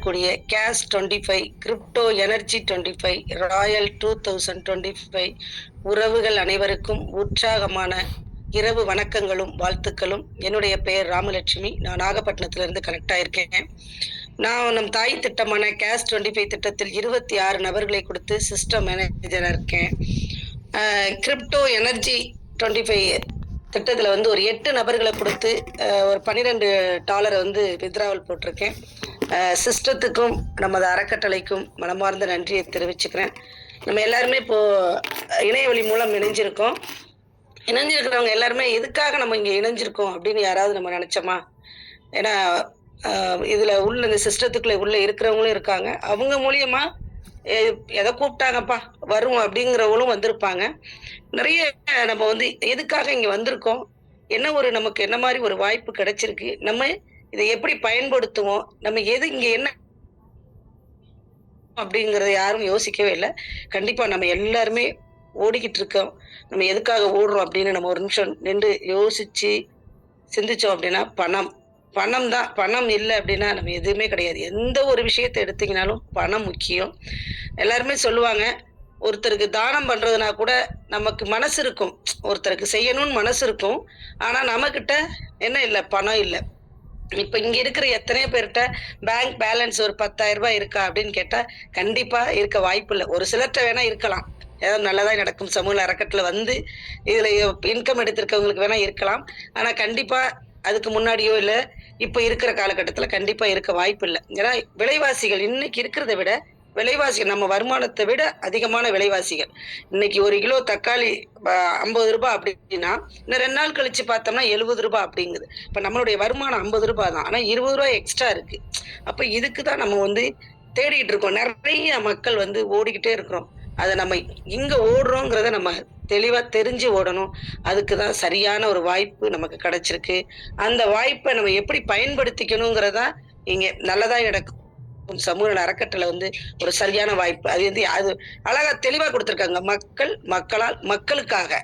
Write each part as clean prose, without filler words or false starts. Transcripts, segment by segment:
இருக்கக்கூடிய cash 25, crypto energy 25, royal 2025 உறவுகள் அனைவருக்கும் உற்சாகமான இரவு வணக்கங்களும் வாழ்த்துக்களும். என்னுடைய பெயர் ராமலட்சுமி. நான் நாகப்பட்டினத்திலிருந்து கனெக்ட் ஆயிருக்கேன். நான் நம் தாய் திட்டமான கேஷ் 25 திட்டத்தில் 26 நபர்களை கொடுத்து சிஸ்டம் மேனேஜரா இருக்கேன். கிரிப்டோ எனர்ஜி 25 திட்டத்தில் வந்து ஒரு 8 நபர்களை கொடுத்து ஒரு $12 வந்து வித்ராவல் போட்டிருக்கேன். சிஸ்டத்துக்கும் நமது அறக்கட்டளைக்கும் மனமார்ந்த நன்றியை தெரிவிச்சுக்கிறேன். நம்ம எல்லாருமே இப்போ இணையவழி மூலம் இணைஞ்சிருக்கிறவங்க எல்லாருமே எதுக்காக நம்ம இங்கே இணைஞ்சிருக்கோம் அப்படின்னு யாராவது நம்ம நினைச்சோமா? ஏன்னா இதுல உள்ள இந்த சிஸ்டத்துக்குள்ள உள்ள இருக்கிறவங்களும் இருக்காங்க. அவங்க மூலியமா எதை கூப்பிட்டாங்கப்பா வருவோம் அப்படிங்கிறவங்களும் வந்திருப்பாங்க. நிறைய நம்ம வந்து எதுக்காக இங்க வந்திருக்கோம், நமக்கு என்ன மாதிரி ஒரு வாய்ப்பு கிடைச்சிருக்கு, நம்ம இதை எப்படி பயன்படுத்துவோம், நம்ம இங்க என்ன அப்படிங்கறத யாரும் யோசிக்கவே இல்லை. கண்டிப்பா நம்ம எல்லாருமே ஓடிக்கிட்டு இருக்கோம். நம்ம எதுக்காக ஓடுறோம் அப்படின்னு நம்ம ஒரு நிமிஷம் நின்று யோசிச்சு சிந்திச்சோம் அப்படின்னா பணம் தான். பணம் இல்லை அப்படின்னா நம்ம எதுவுமே கிடையாது. எந்த ஒரு விஷயத்தை எடுத்தீங்கனாலும் பணம் முக்கியம். எல்லாருமே சொல்லுவாங்க, ஒருத்தருக்கு தானம் பண்றதுனா கூட நமக்கு மனசு இருக்கும், ஒருத்தருக்கு செய்யணும்னு மனசு இருக்கும். ஆனா நம்ம கிட்ட என்ன இல்லை? பணம் இல்லை. இப்ப இங்க இருக்கிற எத்தனையோ பேர்கிட்ட பேங்க் பேலன்ஸ் ஒரு 10,000 ரூபாய் இருக்கா அப்படின்னு கேட்டா கண்டிப்பா இருக்க வாய்ப்பு இல்லை. ஒரு சிலர்கிட்ட வேணா இருக்கலாம், ஏதாவது நல்லதா நடக்கும் சமூக அறக்கட்டளை வந்து இதுல இன்கம் எடுத்திருக்கவங்களுக்கு வேணா இருக்கலாம். ஆனா கண்டிப்பா அதுக்கு முன்னாடியோ இல்ல இப்ப இருக்கிற காலகட்டத்துல கண்டிப்பா இருக்க வாய்ப்பு இல்லை. ஏன்னா விலைவாசிகள் இன்னைக்கு இருக்கிறத விட விலைவாசிகள் நம்ம வருமானத்தை விட அதிகமான விலைவாசிகள். இன்னைக்கு ஒரு கிலோ தக்காளி 50 ரூபாய் அப்படின்னா இன்னும் 2 நாள் கழிச்சு பார்த்தோம்னா 70 ரூபாய் அப்படிங்குது. இப்ப நம்மளுடைய வருமானம் 50 ரூபாய் தான், ஆனா 20 ரூபாய் எக்ஸ்ட்ரா இருக்கு. அப்ப இதுக்குதான் நம்ம வந்து தேடிட்டு இருக்கோம். நிறைய மக்கள் வந்து ஓடிக்கிட்டே இருக்கிறோம். அதை நம்ம இங்க ஓடுறோங்கிறத நம்ம தெளிவா தெரிஞ்சு ஓடணும். அதுக்குதான் சரியான ஒரு வாய்ப்பு நமக்கு கிடைச்சிருக்கு. அந்த வாய்ப்பை நம்ம எப்படி பயன்படுத்திக்கணுங்கிறதா இங்க நல்லதா நடக்கும் சமூக அறக்கட்டளை வந்து ஒரு சரியான வாய்ப்பு. அது வந்து அது அழகா தெளிவா கொடுத்திருக்காங்க. மக்களால் மக்களுக்காக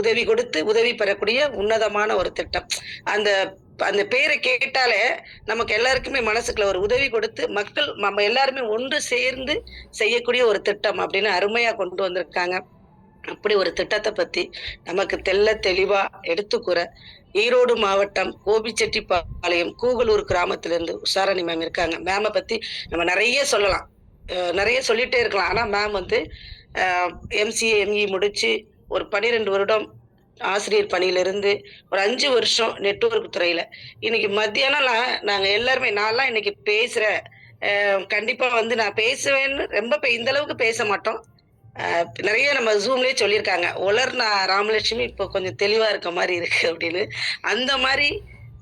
உதவி கொடுத்து உதவி பெறக்கூடிய உன்னதமான ஒரு திட்டம். அந்த அந்த பேரை கேட்டாலே நமக்கு எல்லாருக்குமே மனசுக்குள்ள ஒரு உதவி கொடுத்து நம்ம எல்லாருமே ஒன்று சேர்ந்து செய்யக்கூடிய ஒரு திட்டம் அப்படின்னு அருமையா கொண்டு வந்திருக்காங்க. அப்படி ஒரு திட்டத்தை பத்தி நமக்கு தெளிவா எடுத்துக்கூற ஈரோடு மாவட்டம் கோபிச்செட்டிப்பாளையம் கூகலூர் கிராமத்திலிருந்து உஷாராணி மேம் இருக்காங்க. மேமை பத்தி நம்ம நிறைய சொல்லலாம், நிறைய சொல்லிட்டே இருக்கலாம். ஆனா மேம் வந்து MCA ME முடிச்சு ஒரு 12 வருடம் ஆசிரியர் பணியிலிருந்து ஒரு 5 வருஷம் நெட்வொர்க் துறையில இன்னைக்கு மத்தியானம் நாங்க எல்லாருமே நான்லாம் இன்னைக்கு பேசுறேன். கண்டிப்பா வந்து நான் பேசுவேன்னு ரொம்ப இந்த அளவுக்கு பேச மாட்டோம். நிறைய நம்ம ஜூம்லயே சொல்லியிருக்காங்க, நான் ராமலட்சுமி இப்போ கொஞ்சம் தெளிவா இருக்க மாதிரி இருக்கு அப்படின்னு. அந்த மாதிரி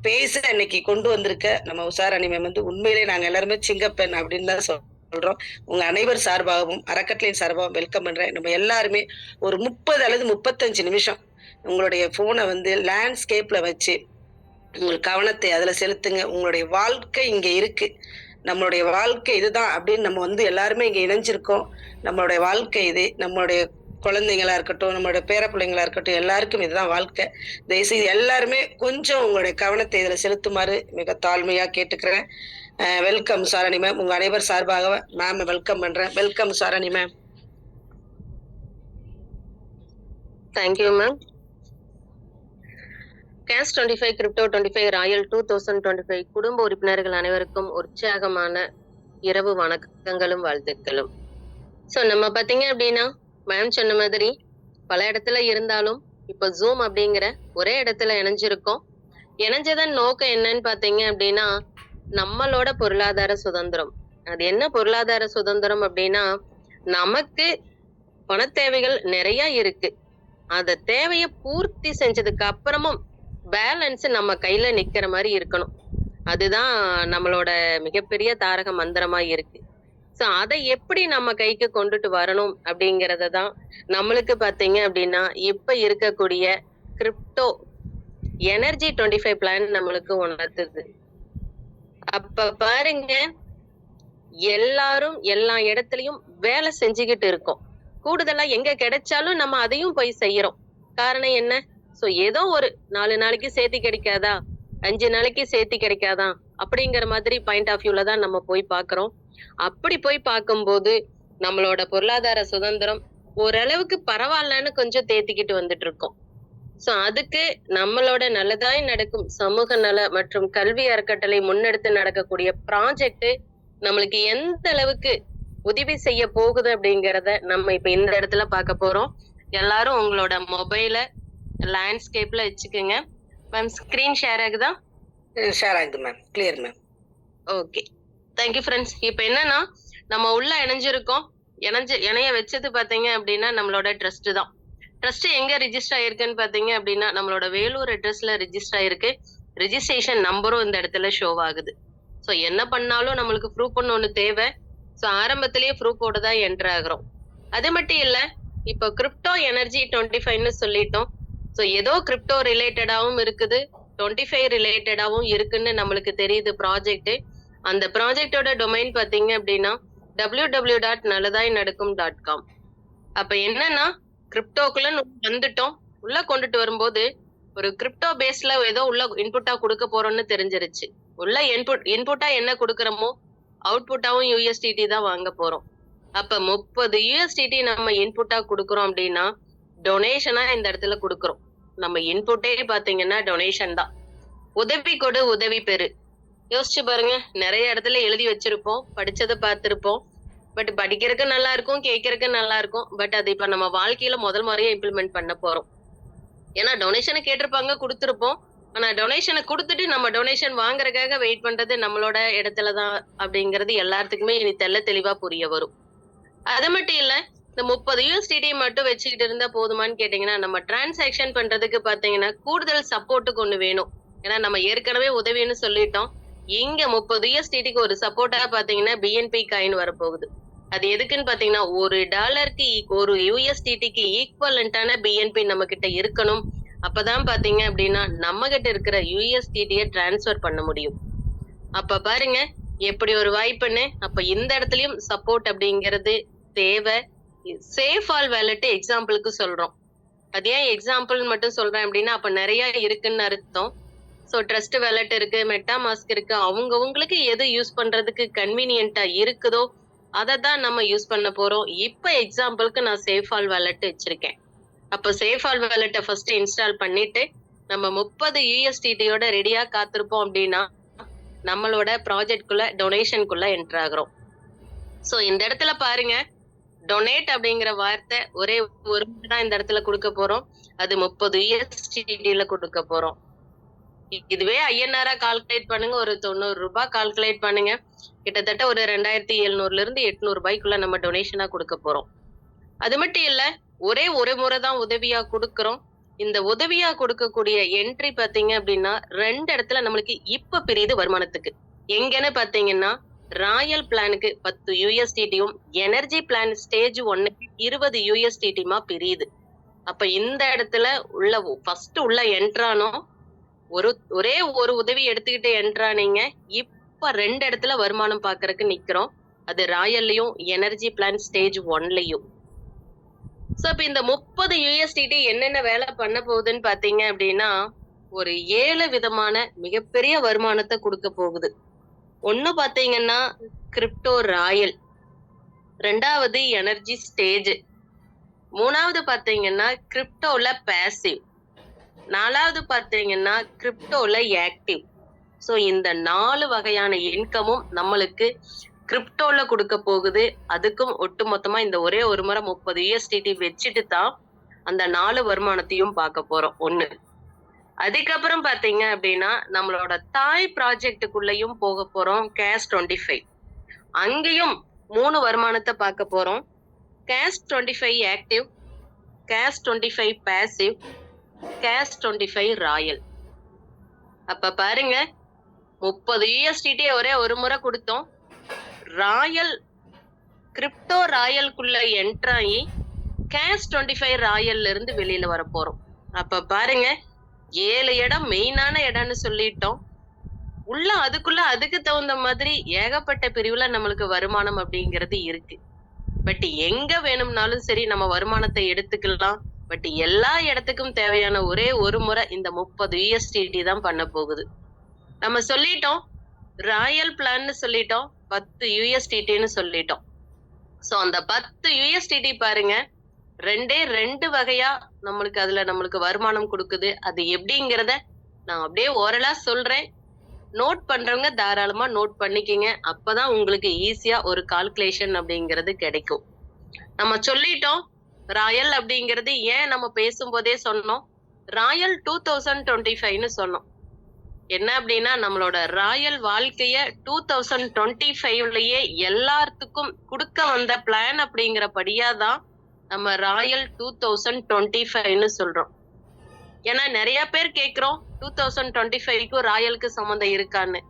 பேச இன்னைக்கு கொண்டு வந்திருக்க நம்ம உஷாராணி மேம் வந்து உண்மையிலே நாங்க எல்லாருமே சிங்கப்பெண் அப்படின்னு தான் சொல்றோம். உங்க அனைவர் சார்பாகவும் அறக்கட்டளையின் சார்பாகவும் வெல்கம் பண்றேன். நம்ம எல்லாருமே ஒரு 30 அல்லது 35 நிமிஷம் உங்களுடைய போனை வந்து லேண்ட்ஸ்கேப்ல வச்சு உங்கள் கவனத்தை அதுல செலுத்துங்க. உங்களுடைய வாழ்க்கை இங்க இருக்கு, நம்மளுடைய வாழ்க்கை இதுதான் அப்படின்னு நம்ம வந்து எல்லாருமே இங்க இணைஞ்சிருக்கோம். நம்மளுடைய வாழ்க்கை இது. நம்மளுடைய குழந்தைங்களா இருக்கட்டும், நம்மளுடைய பேர பிள்ளைங்களா இருக்கட்டும், எல்லாருக்கும் இதுதான் வாழ்க்கை. தயவுசெய்து எல்லாருமே கொஞ்சம் உங்களுடைய கவனத்தை இதுல செலுத்துமாறு மிக தாழ்மையா கேட்டுக்கிறேன். Welcome Sarani ma'am. உங்க அனைவர் சார்பாக மேம் வெல்கம் பண்றேன். Welcome Sarani ma'am. Thank you ma'am. Cash 25, crypto 25, royal 2025 குடும்ப உறுப்பினர்கள் அனைவருக்கும் உற்சாகமான இரவு வணக்கங்களும் வாழ்த்துக்களும். ஸோ நம்ம பார்த்தீங்க அப்படின்னா மேம் சொன்ன மாதிரி பல இடத்துல இருந்தாலும் இப்போ ஜூம் அப்படிங்கிற ஒரே இடத்துல இணைஞ்சிருக்கோம். இணைஞ்சதன் நோக்கம் என்னன்னு பார்த்தீங்க அப்படின்னா நம்மளோட பொருளாதார சுதந்திரம். அது என்ன பொருளாதார சுதந்திரம் அப்படின்னா, நமக்கு பண தேவைகள் நிறைய இருக்கு, அந்த தேவையை பூர்த்தி செஞ்சதுக்கு அப்புறமும் பேலன்ஸ் நம்ம கையில நிக்கிற மாதிரி இருக்கணும். அதுதான் நம்மளோட மிகப்பெரிய தாரக மந்திரமா இருக்கு. சோ அதை எப்படி நம்ம கைக்கு கொண்டுட்டு வரணும் அப்படிங்கறத தான் நம்மளுக்கு பாத்தீங்க அப்படின்னா இப்ப இருக்கக்கூடிய கிரிப்டோ எனர்ஜி 25 பிளான் நம்மளுக்கு உணர்த்துது. அப்ப பாருங்க, எல்லாரும் எல்லா இடத்துலயும் வேலை செஞ்சுக்கிட்டு இருக்கோம். கூடுதலா எங்க கிடைச்சாலும் நம்ம அதையும் போய் செய்யறோம். காரணம் என்ன? சோ ஏதோ ஒரு 4 நாளைக்கு சேர்த்து கிடைக்காதா, 5 நாளைக்கு சேர்த்து கிடைக்காதான் அப்படிங்கிற மாதிரி பாயிண்ட் ஆஃப் வியூல தான் நம்ம போய் பார்க்கிறோம். அப்படி போய் பார்க்கும்போது நம்மளோட பொருளாதார சுதந்திரம் ஓரளவுக்கு பரவாயில்லன்னு கொஞ்சம் தேத்திக்கிட்டு வந்துட்டு இருக்கோம். சோ அதுக்கு நம்மளோட நல்லதாய் நடக்கும் சமூக நல மற்றும் கல்வி அறக்கட்டளை முன்னெடுத்து நடக்கக்கூடிய ப்ராஜெக்ட் நம்மளுக்கு எந்த அளவுக்கு உதவி செய்ய போகுது அப்படிங்கறத நம்ம இப்ப இந்த இடத்துல பார்க்க போறோம். எல்லாரும் உங்களோட மொபைல லேண்ட்ஸ்கேப்ல வச்சுக்கோங்க. மேம் ஸ்கிரீன் ஷேர் ஆகுதா? ஷேர் ஆகுது ma'am. Clear ma'am. Okay, thank you friends. இப்ப என்னன்னா நம்ம உள்ள இணைஞ்சிருக்கோம். இணைய வச்சது பாத்தீங்க அப்படின்னா நம்மளோட ட்ரஸ்ட் தான். ட்ரஸ்ட் எங்க ரிஜிஸ்டர் ஆயிருக்குன்னு பாத்தீங்க அப்படின்னா நம்மளோட வேலூர் அட்ரஸ்ல ரிஜிஸ்டர் ஆயிருக்கு. ரிஜிஸ்ட்ரேஷன் நம்பரும் இந்த இடத்துல ஷோ ஆகுது. சோ என்ன பண்ணாலும் நம்மளுக்கு ப்ரூஃப்னு ஒண்ணு தேவை. சோ ஆரம்பத்திலேயே ப்ரூஃபோட தான் என்டர் ஆகுறோம். அது மட்டும் இல்ல, இப்போ கிரிப்டோ எனர்ஜி 25ன்னு சொல்லிட்டோம். சோ ஏதோ கிரிப்டோ ரிலேட்டடாவும் இருக்குது, 25 ரிலேட்டடாவும் இருக்குன்னு நம்மளுக்கு தெரியுது ப்ராஜெக்ட். அந்த ப்ராஜெக்டோட டொமைன் பாத்தீங்க அப்படின்னா www.நல்லதாய்நடக்கும்.com. அப்ப என்னன்னா கிரிப்டோக்குள்ள வந்துட்டோம். உள்ள கொண்டுட்டு வரும்போது ஒரு கிரிப்டோ பேஸ்ல ஏதோ உள்ள இன்புட்டா கொடுக்க போறோம்னு தெரிஞ்சிருச்சு. உள்ள இன்புட்டா என்ன கொடுக்கறோமோ அவுட்புட்டாவும் USDT தான் வாங்க போறோம். அப்ப 30 USDT நம்ம இன்புட்டா கொடுக்கறோம் அப்படின்னா டொனேஷனா இந்த இடத்துல கொடுக்கறோம். நம்ம இன்புட்டே பாத்தீங்கன்னா டொனேஷன் தான். உதவி கொடு உதவி பெறு. யோசிச்சு பாருங்க, நிறைய இடத்துல எழுதி வச்சிருப்போம், படிச்சதை பார்த்திருப்போம். பட் படிக்கிறதுக்கு நல்லா இருக்கும், கேட்கறதுக்கு நல்லா இருக்கும். பட் அது இப்ப நம்ம வாழ்க்கையில முதல் முறையா இம்ப்ளிமெண்ட் பண்ண போறோம். ஏன்னா டொனேஷனை கேட்டிருப்பாங்க, கொடுத்திருப்போம். ஆனா டொனேஷனை கொடுத்துட்டு நம்ம டொனேஷன் வாங்குறதுக்காக வெயிட் பண்றது நம்மளோட இடத்துலதான் அப்படிங்கிறது எல்லாத்துக்குமே இனி தெளிவா புரிய வரும். அது மட்டும் இல்ல, இந்த 30 USDT மட்டும் வச்சுக்கிட்டு இருந்தா போதுமான்னு கேட்டீங்கன்னா நம்ம டிரான்சாக்ஷன் பண்றதுக்கு பாத்தீங்கன்னா கூடுதல் சப்போர்ட்டுக்கு ஒண்ணு வேணும். ஏன்னா நம்ம ஏற்கனவே உதவின்னு சொல்லிட்டோம். இங்க 30 USDTக்கு ஒரு சப்போர்ட்டா பாத்தீங்கன்னா BNP காயின் வரப்போகுது. அது எதுக்குன்னு பாத்தீங்கன்னா $1க்கு ஒரு USDTக்கு ஈக்குவலண்டான BNP நம்ம கிட்ட இருக்கணும். அப்பதான் பாத்தீங்க அப்படின்னா நம்ம கிட்ட இருக்கிற USDTயை டிரான்ஸ்ஃபர் பண்ண முடியும். அப்ப பாருங்க எப்படி ஒரு வாய்ப்புன்னு. அப்ப இந்த இடத்துலயும் சப்போர்ட் அப்படிங்கிறது தேவை. சேஃப் ஆல் வேலட் எக்ஸாம்பிளுக்கு சொல்றோம். அது ஏன் எக்ஸாம்பிள் மட்டும் சொல்றேன் அப்படின்னா அப்ப நிறைய இருக்குன்னு அர்த்தம். சோ ட்ரஸ்ட் வேலட் இருக்கு, மெட்டாமாஸ்க் இருக்கு. அவங்களுக்கு எது யூஸ் பண்றதுக்கு கன்வீனியன்ட்டா இருக்குதோ அதை தான் நம்ம யூஸ் பண்ண போறோம். இப்ப எக்ஸாம்பிளுக்கு நான் சேஃப் ஆல் வேலட் வச்சிருக்கேன். அப்ப சேஃப் ஆல் வேலட்டை ஃபர்ஸ்ட் இன்ஸ்டால் பண்ணிட்டு நம்ம 30 USDTயோட ரெடியா காத்திருப்போம் அப்படின்னா நம்மளோட ப்ராஜெக்ட்குள்ள டொனேஷனுக்குள்ள என்டர் ஆகுறோம். சோ இந்த இடத்துல பாருங்க, டொனேட் அப்படிங்கிற வார்த்தை ஒரே ஒரு தான் இந்த இடத்துல கொடுக்க போறோம். அது 30 USDTல கொடுக்க போறோம். இதுவே INR கால்குலேட் பண்ணுங்க, ஒரு 90 ரூபாய் கால்குலேட் பண்ணுங்க. கிட்டத்தட்ட ஒரு 2700 இருந்து 800 ரூபாய்க்குள்ள நம்ம டொனேஷனா கொடுக்க போறோம். அது மட்டும் இல்ல, ஒரே ஒரு முறை தான் உதவியா கொடுக்கறோம். இந்த உதவியா கொடுக்கக்கூடிய என்ட்ரி பாத்தீங்க அப்படின்னா 2 இடத்துல நம்மளுக்கு இப்ப பிரியுது வருமானத்துக்கு. எங்கன்னு பாத்தீங்கன்னா ராயல் பிளானுக்கு 10 USDTயும் எனர்ஜி பிளான் ஸ்டேஜ் 1க்கு 20 USDTமா பிரியுது. அப்ப இந்த இடத்துல உள்ள ஃபர்ஸ்ட் உள்ள என்ட்ரானோ ஒரே ஒரு உதவி எடுத்துக்கிட்டு என்ட்ரானீங்க. இப்ப 2 இடத்துல வருமானம் பாக்குறதுக்கு நிக்கிறோம். அது ராயல்லையும் எனர்ஜி பிளான் ஸ்டேஜ் 1லயும். சோ இப்ப இந்த 30 USDT என்னென்ன வேலை பண்ண போகுதுன்னு பாத்தீங்க அப்படின்னா ஒரு 7 விதமான மிகப்பெரிய வருமானத்தை கொடுக்க போகுது. ஒண்ணு பாத்தீங்கன்னா கிரிப்டோ ராயல், 2வது எனர்ஜி ஸ்டேஜ், 3வது பாத்தீங்கன்னா கிரிப்டோல பாசிவ், 4வது பாத்தீங்கன்னா கிரிப்டோல ஆக்டிவ். சோ இந்த 4 வகையான இன்கமும் நம்மளுக்கு கிரிப்டோல கொடுக்க போகுது. அதுக்கும் ஒட்டு மொத்தமா இந்த ஒரே ஒரு முறை 30 USDT வச்சுட்டு தான் அந்த 4 வருமானத்தையும் பார்க்க போறோம். ஒண்ணு. அதுக்கப்புறம் பாத்தீங்க அப்படின்னா நம்மளோட தாய் ப்ராஜெக்டுக்குள்ளயும் போக போறோம். CAS 25 அங்கேயும் 3 வருமானத்தை பார்க்க போறோம். CAS 25 active, CAS 25 passive, CAS 25 Royal. அப்ப பாருங்க 30 USDT ஒரே ஒரு முறை கொடுத்தோம். ராயல் கிரிப்டோ ராயல்குள்ள என்டர் ஆகி CAS 25 ராயல்ல இருந்து வெளியில வர போறோம். அப்ப பாருங்க 7 இடம் மெயினான இடம்னு சொல்லிட்டோம். உள்ள அதுக்கு தகுந்த மாதிரி ஏகப்பட்ட பிரிவுல நம்மளுக்கு வருமானம் அப்படிங்கிறது இருக்கு. பட் எங்க வேணும்னாலும் சரி நம்ம வருமானத்தை எடுத்துக்கலாம். பட் எல்லா இடத்துக்கும் தேவையான ஒரே ஒரு முறை இந்த 30 USDT தான் பண்ண போகுது. நம்ம சொல்லிட்டோம் ராயல் பிளான்னு சொல்லிட்டோம், 10 யூஎஸ்டிடின்னு சொல்லிட்டோம். சோ அந்த 10 யூஎஸ்டிடி பாருங்க, 2 வகையா நம்மளுக்கு வருமானம் கொடுக்குது. அது எப்படிங்கிறத நான் அப்படியே ஓரலா சொல்றேன். நோட் பண்றவங்க தாராளமா நோட் பண்ணிக்கிங்க. அப்பதான் உங்களுக்கு ஈஸியா ஒரு கால்குலேஷன் அப்படிங்கிறது கிடைக்கும். நம்ம சொல்லிட்டோம் ராயல் அப்படிங்கிறது ஏன் நம்ம பேசும்போதே சொன்னோம், ராயல் 2025ன்னு சொன்னோம். என்ன அப்படின்னா நம்மளோட ராயல் வாழ்க்கைய 2025லயே எல்லாத்துக்கும் கொடுக்க வந்த பிளான் அப்படிங்கிறபடியாதான் நம்ம ராயல் 2025ன்னு சொல்றோம். ஏன்னா நிறைய பேர் கேக்குறோம் 2025க்கும் ராயலுக்கு சம்பந்தம் இருக்கான்னு.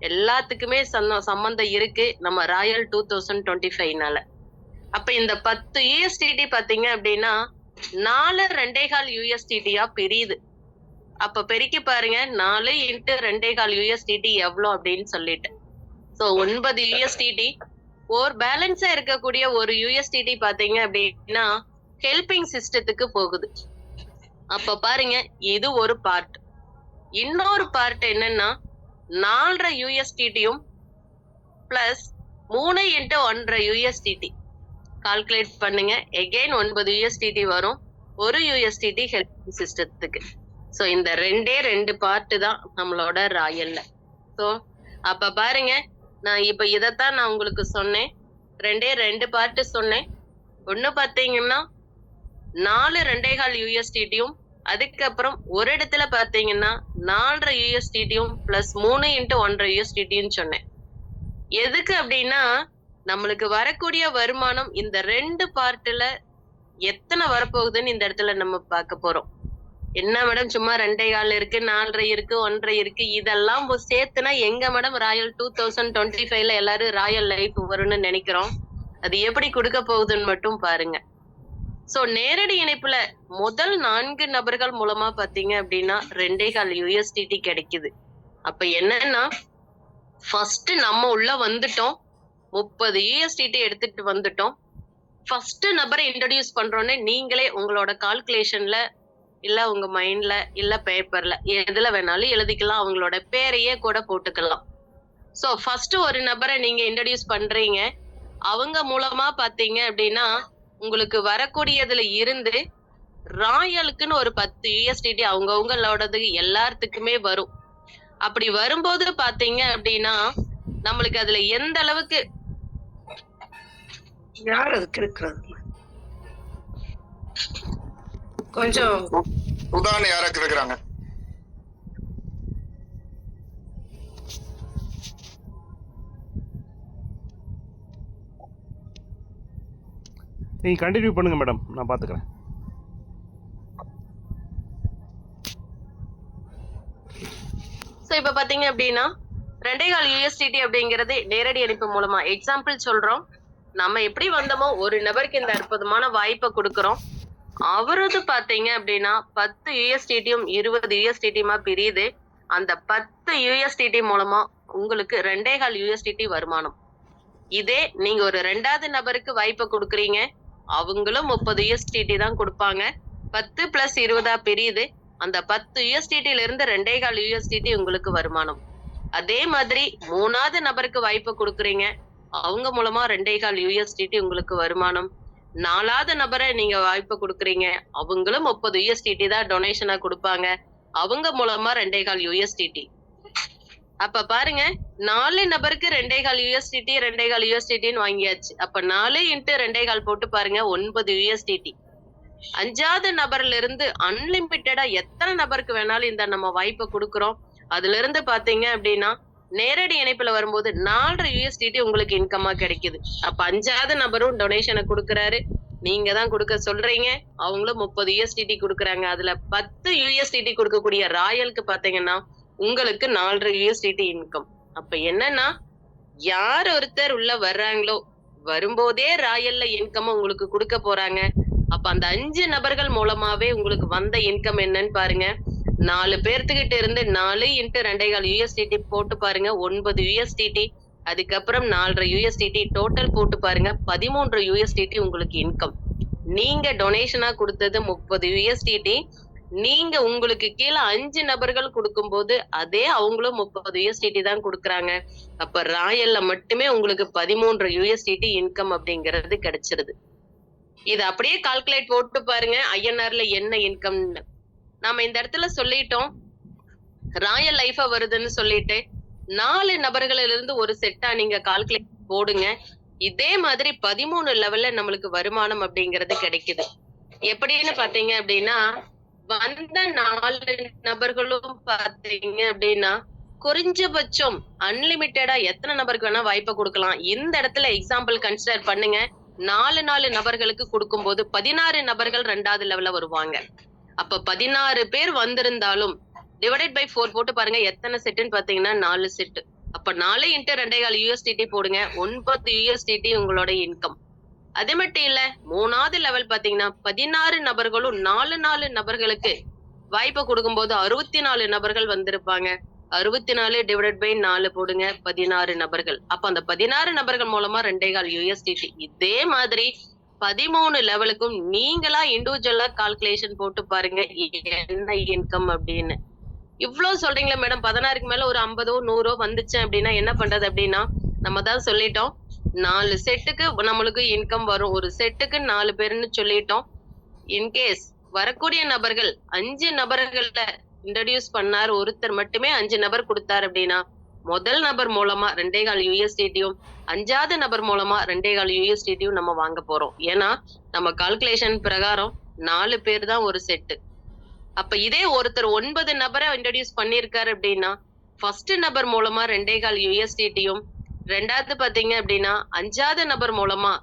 எல்லாத்துக்குமே சம்பந்தம் இருக்கு நம்ம ராயல் 2025னால. அப்ப இந்த 10 யூஎஸ்டிடி பாத்தீங்க அப்படின்னா 4 2.25 யூஎஸ்டிடியா பிரியுது. அப்ப பெருக்கி பாருங்க 4 × 2.25 யூஎஸ்டிடி எவ்வளவு அப்படின்னு சொல்லிட்டு. So 9 USDT. ஒரு பேலன்ஸா இருக்கக்கூடிய ஒரு யூஎஸ்டிடி பாத்தீங்க அப்படின்னா ஹெல்பிங் சிஸ்டத்துக்கு போகுது. அப்ப பாருங்க இது ஒரு பார்ட். இன்னொரு பார்ட் என்னன்னா 4.5 யூஎஸ்டிடியும் பிளஸ் 3 × 1.5 யூஎஸ்டிடி கால்குலேட் பண்ணுங்க. எகைன் 9 யூஎஸ்டிடி வரும். ஒரு யூஎஸ்டிடி ஹெல்பிங் சிஸ்டத்துக்கு. சோ இந்த 2 பார்ட் தான் நம்மளோட ராயல்ல. சோ அப்ப பாருங்க நான் இப்ப இதத்தான் நான் உங்களுக்கு சொன்னேன். 2 பார்ட் சொன்னேன். ஒண்ணு பாத்தீங்கன்னா 4 2.25 யூஎஸ்டிடியும் அதுக்கப்புறம் ஒரு இடத்துல பாத்தீங்கன்னா 4.5 யூஎஸ்டிடியும் பிளஸ் 3 × 1.5 யூஎஸ்டிடின்னு சொன்னேன். எதுக்கு அப்படின்னா நம்மளுக்கு வரக்கூடிய வருமானம் இந்த 2 பார்ட்ல எத்தனை வரப்போகுதுன்னு இந்த இடத்துல நம்ம பார்க்க போறோம். என்ன மேடம் சும்மா 2.25 இருக்கு, 4.5 இருக்கு, 1.5 இருக்கு, இதெல்லாம் சேர்த்துனா எங்க மேடம் ராயல் 2025ல எல்லாரும் ராயல் லைஃப் வரும்னு நினைக்கிறோம். அது எப்படி கொடுக்க போகுதுன்னு மட்டும் பாருங்க. சோ நேரடி இணைப்புல முதல் 4 நபர்கள் மூலமா பாத்தீங்க அப்படின்னா 2.25 யூஎஸ்டிடி கிடைக்குது. அப்ப என்னன்னா ஃபர்ஸ்ட் நம்ம உள்ள வந்துட்டோம், 30 யூஎஸ்டிடி எடுத்துட்டு வந்துட்டோம். ஃபர்ஸ்ட் நபரை இன்ட்ரோடியூஸ் பண்றோன்னு நீங்களே உங்களோட கால்குலேஷன்ல இல்ல உங்க மைண்ட்ல இல்ல பேப்பர்ல எதுல வேணாலும் எழுதிக்கலாம். அவங்களோட பேரையே கூட போட்டுக்கலாம். சோ ஃபர்ஸ்ட் ஒரு நபரை நீங்க இன்ட்ரோடியூஸ் பண்றீங்க. அவங்க மூலமா பாத்தீங்க அப்படின்னா உங்களுக்கு வரக்கூடியதுல இருந்து ராயலுக்குன்னு ஒரு 10 யூஎஸ்டிடி அவங்கவுங்களோடது எல்லாத்துக்குமே வரும். அப்படி வரும்போது பாத்தீங்க அப்படின்னா நம்மளுக்கு அதுல எந்த அளவுக்கு யார் அதுக்கு இருக்கிறது கொஞ்சம் உதாரணம் யாராச்சும் இருக்கிறாங்க? நீங்க கண்டினியூ பண்ணுங்க மேடம், நான் பாத்துக்கிறேன். சோ இப்ப பாத்தீங்க அப்படின்னா 2.25 யூஎஸ்டிடி அப்படிங்கிறது நேரடி இணைப்பு மூலமா எக்ஸாம்பிள் சொல்றோம். நம்ம எப்படி வந்தோமோ ஒரு நபருக்கு இந்த அற்புதமான வாய்ப்பை கொடுக்கிறோம். அவரது பாத்தீங்க அப்படின்னா 10 யூஎஸ்டிடியும் 20 யூஎஸ்டிடியுமா பிரியுது. அந்த 10 யூஎஸ்டிடி மூலமா உங்களுக்கு 2.25 யூஎஸ்டிடி வருமானம். இதே நீங்க ஒரு 2வது நபருக்கு வாய்ப்பை கொடுக்குறீங்க, அவங்களும் 30 யூஎஸ்டிடி தான் கொடுப்பாங்க. 10 + 20 பிரியுது. அந்த 10 யூஎஸ்டிடில இருந்து 2.25 யூஎஸ்டிடி உங்களுக்கு வருமானம். அதே மாதிரி 3வது நபருக்கு வாய்ப்பை கொடுக்குறீங்க, அவங்க மூலமா 2.25 யூஎஸ்டிடி உங்களுக்கு வருமானம். 4வது நபரை நீங்க வாய்ப்பு கொடுக்குறீங்க, அவங்களும் 30 யூஎஸ்டிடி தான் டொனேஷனா கொடுப்பாங்க, அவங்க மூலமா 2.25 யூஎஸ்டிடி. அப்ப பாருங்க 4 நபருக்கு 2.25 யூஎஸ்டிடி 2.25 யூஎஸ்டிடின்னு வாங்கியாச்சு. அப்ப 4 × 2.25 போட்டு பாருங்க 9 யூஎஸ்டிடி. 5வது நபர்ல இருந்து அன்லிமிட்டடா எத்தனை நபருக்கு வேணாலும் இந்த நம்ம வாய்ப்பை கொடுக்குறோம். அதுல இருந்து பாத்தீங்க அப்படின்னா நேரடி இணைப்புல வரும்போது 4.5 யூஎஸ்டிடி உங்களுக்கு இன்கமா கிடைக்குது. அப்ப 5வது நபரும் டொனேஷனை கொடுக்கறாரு, நீங்க தான் கொடுக்க சொல்றீங்க, அவங்களும் 30 யூஎஸ்டிடி கொடுக்குறாங்க. அதுல 10 யூஎஸ்டிடி கொடுக்கக்கூடிய ராயலுக்கு பாத்தீங்கன்னா உங்களுக்கு 4.5 யூஎஸ்டிடி இன்கம். அப்ப என்னன்னா யார் ஒருத்தர் உள்ள வர்றாங்களோ வரும்போதே ராயல்ல இன்கம் உங்களுக்கு கொடுக்க போறாங்க. அப்ப அந்த 5 நபர்கள் மூலமாவே உங்களுக்கு வந்த இன்கம் என்னன்னு பாருங்க. 4 பேர்த்துக்கிட்ட இருந்து 4 × 2.25 யூஎஸ்டிடி போட்டு பாருங்க 9 யூஎஸ்டிடி. அதுக்கப்புறம் 4.5 யூஎஸ்டிடி டோட்டல் போட்டு பாருங்க 13 யூஎஸ்டிடி உங்களுக்கு இன்கம். நீங்க டொனேஷனா கொடுத்தது 30 யூஎஸ்டிடி, நீங்க உங்களுக்கு கீழே 5 நபர்கள் கொடுக்கும்போது அதே அவங்களும் 30 USDT தான் கொடுக்குறாங்க. அப்ப ராயல்ல மட்டுமே உங்களுக்கு 13 USDT இன்கம் அப்படிங்கிறது கிடைச்சிருது. இது அப்படியே கால்குலேட் போட்டு பாருங்க ஐஎன்ஆர்ல என்ன இன்கம்னு. நாம இந்த இடத்துல சொல்லிட்டோம் ராயல் லைஃபா வருதுன்னு சொல்லிட்டு 4 நபர்களிலிருந்து இருந்து ஒரு செட்டா நீங்க கால்குலேட் போடுங்க. இதே மாதிரி 13 லெவல்ல நம்மளுக்கு வருமானம் அப்படிங்கிறது கிடைக்குது. எப்படின்னு பாத்தீங்க அப்படின்னா வந்த 4 நபர்களும் பாத்தீங்க அப்படின்னா குறைஞ்சபட்சம் அன்லிமிட்டடா எத்தனை நபருக்கு வேணா வாய்ப்பை கொடுக்கலாம். இந்த இடத்துல எக்ஸாம்பிள் கன்சிடர் பண்ணுங்க. 4 நபர்களுக்கு கொடுக்கும்போது 16 நபர்கள் 2வது லெவல்ல வருவாங்க. அப்ப 16 பேர் வந்திருந்தாலும் டிவைடட் பை 4 போட்டு பாருங்க எத்தனை செட்டுன்னு பாத்தீங்கன்னா 4 செட்டு. அப்ப 4 × 2.25 USDT போடுங்க. 9 USDT உங்களோட இன்கம். அது மட்டும் இல்ல 3வது லெவல் பாத்தீங்கன்னா 16 நபர்களும் 4 நபர்களுக்கு வாய்ப்பை கொடுக்கும்போது 64 நபர்கள் வந்திருப்பாங்க. 64 டிவைடட் பை 4 போடுங்க 16 நபர்கள். அப்ப அந்த 16 நபர்கள் மூலமா 2.25 USDT. இதே மாதிரி 13 லெவலுக்கும் நீங்களா இண்டிவிஜுவலா கால்குலேஷன் போட்டு பாருங்க என்ன இன்கம் அப்படின்னு. இவ்வளவு சொல்றீங்களா மேடம் 16க்கு மேல ஒரு 50ஓ 100ஓ வந்துச்சு அப்படின்னா என்ன பண்றது அப்படின்னா நம்ம தான் சொல்லிட்டோம் 4 செட்டுக்கு நம்மளுக்கு இன்கம் வரும். ஒரு செட்டுக்கு 4 பேருன்னு சொல்லிட்டோம். இன்கேஸ் வரக்கூடிய நபர்கள் 5 நபர்கள்ல இன்ட்ரடியூஸ் பண்ணார் ஒருத்தர் மட்டுமே 5 நபர் கொடுத்தாரு அப்படின்னா முதல் நபர் மூலமா 2.25 USDTயும் 5வது நபர் மூலமா 2.25 USDTயும் நம்ம வாங்க போறோம். ஏன்னா நம்ம கால்குலேஷன் பிரகாரம் 4 பேர் தான் ஒரு செட்டு. அப்ப இதே ஒருத்தர் 9 நபரை இன்ட்ரடியூஸ் பண்ணிருக்காரு அப்படின்னா ஃபர்ஸ்ட் நபர் மூலமா 2.25 USDTயும் 2வது பாத்தீங்க அப்படின்னா 5வது நபர் மூலமா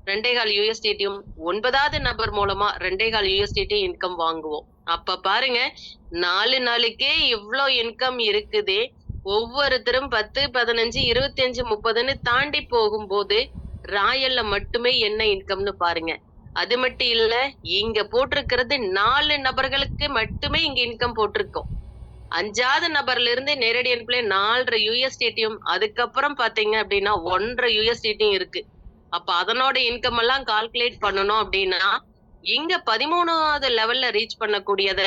2.25 USDTயும் 9வது நபர் மூலமா 2.25 USDT இன்கம் வாங்குவோம். அப்ப பாருங்க 4 நாளுக்கே இவ்ளோ இன்கம் இருக்குதே. ஒவ்வொருத்தரும் 10, 15, 25, 30ன்னு தாண்டி போகும்போது ராயல்ல மட்டுமே என்ன இன்கம்னு பாருங்க. அது மட்டும் இல்ல இங்க போட்டிருக்கிறது 4 நபர்களுக்கு மட்டுமே இங்க இன்கம் போட்டிருக்கோம். 5வது நபர்ல இருந்து நேரடி அனுப்புல 4.5 USDTயும் அதுக்கப்புறம் பாத்தீங்க அப்படின்னா 1.5 USDTயும் இருக்கு. அப்ப அதனோட இன்கம் எல்லாம் கால்குலேட் பண்ணணும் அப்படின்னா இங்க 13வது லெவல்ல ரீச் பண்ணக்கூடியத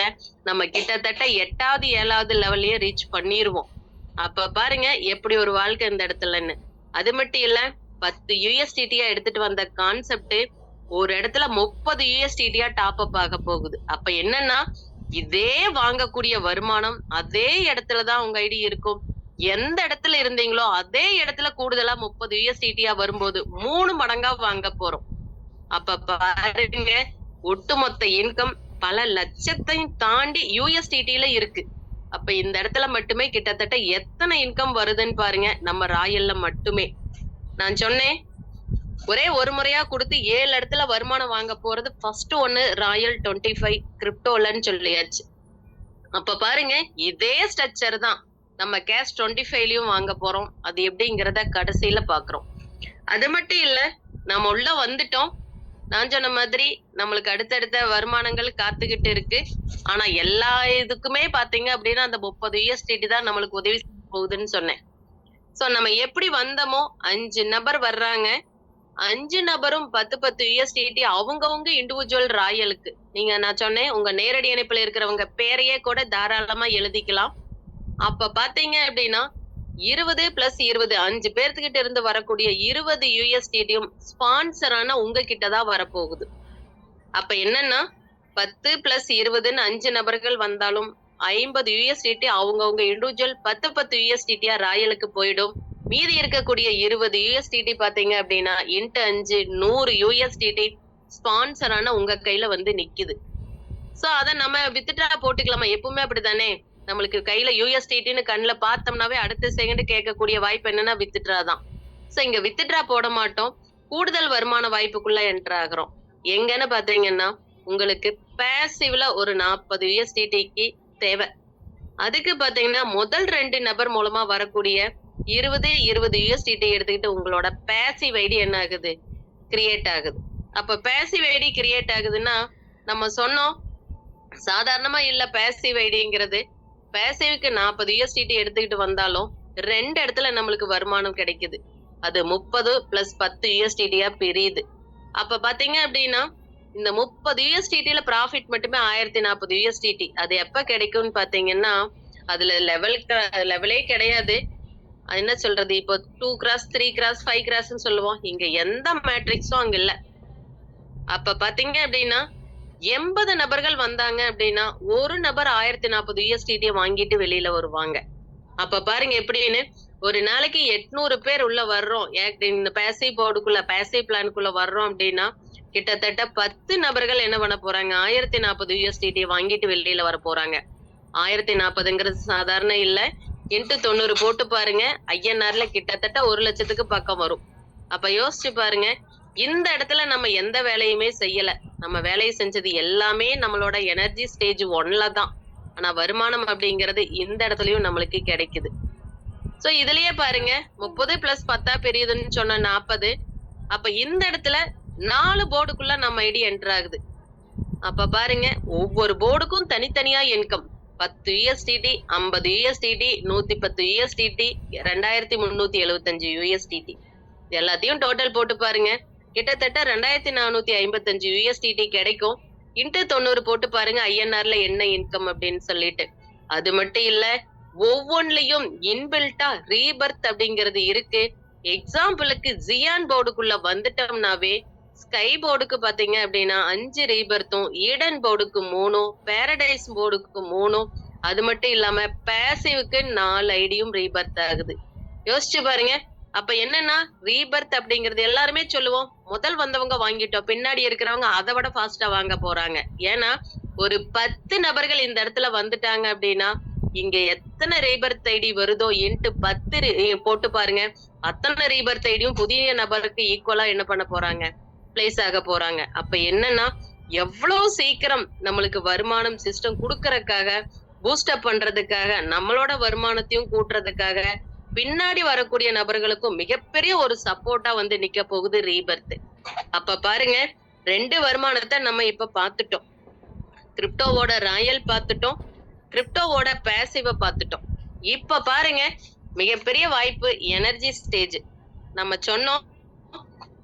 நம்ம கிட்டத்தட்ட 8வது 7வது லெவல்லயே ரீச் பண்ணிருவோம். அப்ப பாருங்க எப்படி ஒரு வாழ்க்கை இந்த இடத்துலன்னு. அது மட்டும் இல்ல 10 USDTயா எடுத்துட்டு வந்த கான்செப்ட் ஒரு இடத்துல 30 USDTயா டாப் அப் ஆக போகுது. அப்ப என்னன்னா இதே வாங்கக்கூடிய வருமானம் அதே இடத்துலதான் உங்க ஐடி இருக்கும். எந்த இடத்துல இருந்தீங்களோ அதே இடத்துல கூடுதலா 30 USDTயா வரும்போது 3 மடங்கா வாங்க போறோம். அப்ப பாருங்க ஒட்டுமொத்த இன்கம் பல லட்சத்தையும் தாண்டி USDTல இருக்கு. அப்ப இந்த இடத்துல மட்டுமே கிட்டத்தட்ட எத்தனை இன்கம் வருதுன்னு பாருங்க நம்ம ராயல்ல மட்டுமே. நான் சொன்னேன் ஒரே ஒரு முறையா கொடுத்து 7 இடத்துல வருமானம் வாங்க போறது ஃபர்ஸ்ட் ஒன்னு ராயல் 25 கிரிப்டோலன்னு சொல்லியாச்சு. அப்ப பாருங்க இதே ஸ்ட்ரக்சர் தான் நம்ம கேஷ் 25லயும் வாங்க போறோம். அது எப்படிங்கிறத கடைசியில பாக்குறோம். அது மட்டும் இல்ல நம்ம உள்ள வந்துட்டோம். நான் சொன்ன மாதிரி நம்மளுக்கு அடுத்தடுத்த வருமானங்கள் காத்துக்கிட்டு இருக்கு. ஆனா எல்லா இதுக்குமே பாத்தீங்க அப்படின்னா அந்த 30 USDT தான் நம்மளுக்கு உதவி போகுதுன்னு சொன்னேன். சோ நம்ம எப்படி வந்தோமோ 5 நபர் வர்றாங்க. 5 நபரும் 10 USDT அவங்கவுங்க இண்டிவிஜுவல் ராயலுக்கு. நீங்க நான் சொன்னேன் உங்க நேரடி இணைப்புல இருக்கிறவங்க பேரையே கூட தாராளமா எழுதிக்கலாம். அப்ப பாத்தீங்க அப்படின்னா 20 + 20 5 பேர்த்துக்கிட்ட இருந்து வரக்கூடிய 20 USDTயும் ஸ்பான்சரான உங்ககிட்டதான் வரப்போகுது. அப்ப என்னன்னா 10 + 20ன்னு 5 நபர்கள் வந்தாலும் 50 USDT அவங்கவுங்க இண்டிவிஜுவல் 10 USDTயா ராயலுக்கு போயிடும். மீதி இருக்கக்கூடிய 20 USDT பாத்தீங்க அப்படின்னா × 5 100 USDT ஸ்பான்சரான உங்க கையில வந்து நிக்குது. சோ அத நம்ம வித்ட்ரா போட்டுக்கலாமா? எப்பவுமே அப்படித்தானே நம்மளுக்கு கையில USDTன்னு கண்ணுல பார்த்தோம்னாவே அடுத்த செகண்ட் கேட்கக்கூடிய வாய்ப்பு என்னன்னா வித்ட்ரா தான். சோ இங்க வித்ட்ரா போட மாட்டோம். கூடுதல் வருமான வாய்ப்புக்குள்ள என்டர் ஆகுறோம். எங்கன்னு பாத்தீங்கன்னா உங்களுக்கு பேசிவ்ல ஒரு 40 USDTக்கு தேவை. அதுக்கு பாத்தீங்கன்னா முதல் 2 நபர் மூலமா வரக்கூடிய 20 USDT எடுத்துக்கிட்டு உங்களோட பேசிவ் ஐடி என்ன ஆகுது கிரியேட் ஆகுது. அப்ப பேசிவ் ஐடி கிரியேட் ஆகுதுன்னா நம்ம சொன்னோம் சாதாரணமா இல்ல பேசிவ் ஐடிங்கிறது. பேசிவ்க்கு 40 USDT எடுத்துக்கிட்டு வந்தாலும் 2 இடத்துல நம்மளுக்கு வருமானம் கிடைக்குது. அது 30 + 10 USDTயா பிரியுது. அப்ப பாத்தீங்க அப்படின்னா இந்த 30 USDT ப்ராஃபிட் மட்டுமே 1040 USDT. அது எப்ப கிடைக்கும்னு பாத்தீங்கன்னா அதுல லெவலே கிடையாது. அது என்ன சொல்றது, இப்போ 2 கிராஸ் 3 கிராஸ் 5 கிராஸ்ன்னு சொல்லுவோம். இங்க எந்த மேட்ரிக்ஸும் அங்க இல்ல. அப்ப பாத்தீங்க அப்படின்னா 80 நபர்கள் வந்தாங்க அப்படின்னா ஒரு நபர் 1040 USDT வாங்கிட்டு வெளியில வருவாங்க. அப்ப பாருங்க எப்படின்னு, ஒரு நாளைக்கு 800 பேர் உள்ள வர்றோம். இந்த பேசிவ் போர்டுக்குள்ள பேசிவ் பிளானுக்குள்ள வர்றோம் அப்படின்னா கிட்டத்தட்ட 10 நபர்கள் என்ன பண்ண போறாங்க, 1040 USDT வாங்கிட்டு வெளியில வர போறாங்க. 1040ங்கிறது சாதாரண இல்ல. இன்ட்டு 90 போட்டு பாருங்க, ஐஎன்ஆர்ல கிட்டத்தட்ட 1 லட்சத்துக்கு பக்கம் வரும். அப்ப யோசிச்சு பாருங்க, இந்த இடத்துல நம்ம எந்த வேலையுமே செய்யல. நம்ம வேலையை செஞ்சது எல்லாமே நம்மளோட எனர்ஜி ஸ்டேஜ் 1ல தான். ஆனா வருமானம் அப்படிங்கிறது இந்த இடத்துலயும் நம்மளுக்கு கிடைக்குது. சோ இதுலயே பாருங்க 30 + 10 பெரியதுன்னு சொன்ன 40. அப்ப இந்த இடத்துல 4 போர்டுக்குள்ள நம்ம ஐடி என்டர் ஆகுது. அப்ப பாருங்க ஒவ்வொரு போர்டுக்கும் தனித்தனியா income. 10 USDT, 50 USDT, 110 USDT, 2375 USDT. எல்லாத்தையும் டோட்டல் போட்டு பாருங்க, கிட்டத்தட்ட 2455 USDT கிடைக்கும். இன்ட்டு 90 போட்டு பாருங்க ஐஎன்ஆர்ல என்ன இன்கம் அப்படின்னு சொல்லிட்டு. அது மட்டும் இல்ல, ஒவ்வொன்றிலையும் இன்பில்ட்டா ரீபர்த் அப்படிங்கிறது இருக்கு. எக்ஸாம்பிளுக்கு ஜியான் போர்டுக்குள்ள வந்துட்டோம்னாவே ஸ்கை போர்டுக்கு பாத்தீங்க அப்படின்னா 5 ரீபர்த்தும், ஈடன் போர்டுக்கு 3, பாரடைஸ் போர்டுக்கு 3, அது மட்டும் இல்லாம பேசிவுக்கு 4 ஐடியும் ரீபர்த் ஆகுது. யோசிச்சு பாருங்க. அப்ப என்னன்னா ரீபர்த் அப்படிங்கிறது எல்லாருமே சொல்லுவோம், முதல் வந்தவங்க வாங்கிட்டோம், பின்னாடி இருக்கிறவங்க அதை விட ஃபாஸ்டா வாங்க போறாங்க. ஏன்னா ஒரு 10 நபர்கள் இந்த இடத்துல வந்துட்டாங்க அப்படின்னா இங்க எத்தனை ரீபர்த் ஐடி வருதோ இன்ட்டு 10 போட்டு பாருங்க, அத்தனை ரீபர்த் ஐடியும் புதிய நபருக்கு ஈக்குவலா என்ன பண்ண போறாங்க, பிளேஸ் ஆக போறாங்க. அப்ப என்னன்னா எவ்வளவு சீக்கிரம் நம்மளுக்கு வருமானம் சிஸ்டம் கொடுக்கறதுக்காக, பூஸ்டப் பண்றதுக்காக, நம்மளோட வருமானத்தையும் கூட்டுறதுக்காக பின்னாடி வரக்கூடிய நபர்களுக்கும் மிகப்பெரிய ஒரு சப்போர்ட்டா வந்து நிக்க போகுது ரீபர்த். அப்ப பாருங்க 2 வருமானத்தை நம்ம இப்ப பாத்துட்டோம். கிரிப்டோவோட ராயல் பாத்துட்டோம், கிரிப்டோவோட பேசிவ பாத்துட்டோம். இப்ப பாருங்க மிகப்பெரிய வாய்ப்பு எனர்ஜி ஸ்டேஜ். நம்ம சொன்னோம்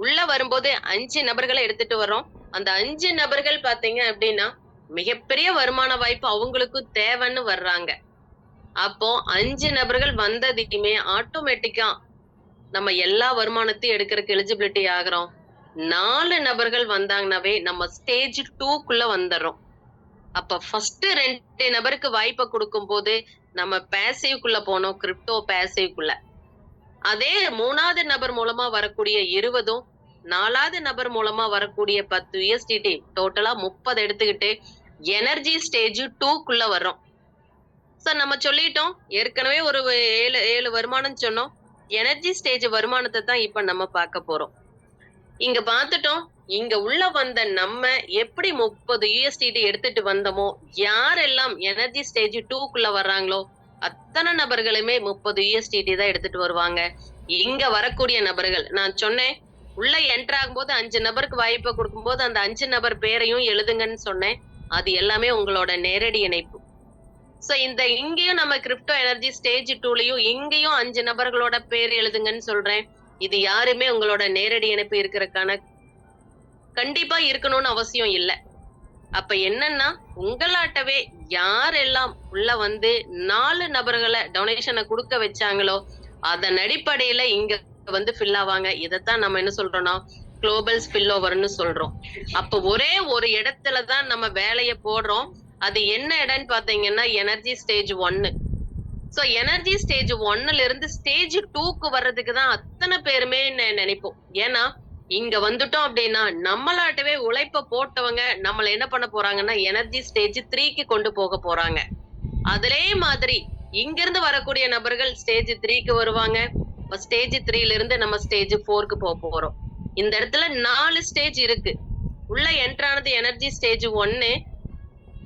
உள்ள வரும்போது 5 நபர்களை எடுத்துட்டு வர்றோம். அந்த 5 நபர்கள் பாத்தீங்க அப்படின்னா மிகப்பெரிய வருமான வாய்ப்பு அவங்களுக்கு தேவைன்னு வர்றாங்க. அப்போ 5 நபர்கள் வந்ததுக்குமே ஆட்டோமேட்டிக்கா நம்ம எல்லா வருமானத்தையும் எடுக்கிறதுக்கு எலிஜிபிலிட்டி ஆகிறோம். 4 நபர்கள் வந்தாங்கன்னாவே நம்ம ஸ்டேஜ் 2க்குள்ள வந்துடுறோம். அப்ப ஃபர்ஸ்ட் 2 நபருக்கு வாய்ப்பை கொடுக்கும் போது நம்ம பேசிவ்க்குள்ள போனோம், கிரிப்டோ பேசிவ்க்குள்ள. அதே 3வது நபர் மூலமா வரக்கூடிய 20ம், 4வது நபர் மூலமா வரக்கூடிய 10 USDT, டோட்டலா 30 எடுத்துக்கிட்டு எனர்ஜி ஸ்டேஜ் 2க்குள்ள வர்றோம். சோ நம்ம சொல்லிட்டோம், ஏற்கனவே ஒரு 7 வருமானம் சொன்னோம். எனர்ஜி ஸ்டேஜ் வருமானத்தை தான் இப்ப நம்ம பார்க்க போறோம். இங்க பார்த்துட்டோம், இங்க உள்ள வந்த நம்ம எப்படி 30 USDT எடுத்துட்டு வந்தோமோ, யாரெல்லாம் எனர்ஜி ஸ்டேஜ் 2க்குள்ள வர்றாங்களோ அத்தனை நபர்களுமே 30 USDT தான் எடுத்துட்டு வருவாங்க. இங்க வரக்கூடிய நபர்கள் நான் சொன்னேன், உள்ள என்டர் ஆகும்போது 5 நபருக்கு வாய்ப்பை கொடுக்கும்போது அந்த 5 நபர் பேரையும் எழுதுங்கன்னு சொன்னேன். அது எல்லாமே உங்களோட நேரடி இணைப்பு. சோ இங்கேயும் நம்ம கிரிப்டோ எனர்ஜி ஸ்டேஜ் 2லயும் இங்கேயும் 5 நபர்களோட பேர் எழுதுங்கன்னு சொல்றேன். இது யாருமே உங்களோட நேரடி இணைப்பு இருக்கிறதுக்கான கண்டிப்பா இருக்கணும்னு அவசியம் இல்லை. அப்ப என்னன்னா உங்களாட்டவே யாரெல்லாம் உள்ள வந்து 4 நபர்களை டொனேஷனை கொடுக்க வச்சாங்களோ அதன் அடிப்படையில இங்க வந்து ஃபில் ஆவாங்க. இதைத்தான் நம்ம என்ன சொல்றோம்னா குளோபல் ஸ்பில் ஓவர்னு சொல்றோம். அப்ப ஒரே ஒரு இடத்துலதான் நம்ம வேலையை போடுறோம். அது என்ன இடம்னு பாத்தீங்கன்னா energy stage 1. So energy stage 1ல இருந்து ஸ்டேஜ் 2க்கு வர்றதுக்கு தான் அத்தனை பேருமே நினைப்போம். ஏன்னா இங்க வந்துட்டோம் அப்படின்னா நம்மளாட்டவே உழைப்ப போட்டவங்க நம்மள என்ன பண்ண போறாங்கன்னா எனர்ஜி ஸ்டேஜ் 3க்கு கொண்டு போக போறாங்க. அதே மாதிரி இங்க இருந்து வரக்கூடிய நபர்கள் ஸ்டேஜ் 3க்கு வருவாங்க. ஸ்டேஜ் 3ல இருந்து நம்ம ஸ்டேஜ் 4க்கு போக போறோம். இந்த இடத்துல 4 ஸ்டேஜ் இருக்கு. உள்ள என்ட்ரானது எனர்ஜி ஸ்டேஜ் 1.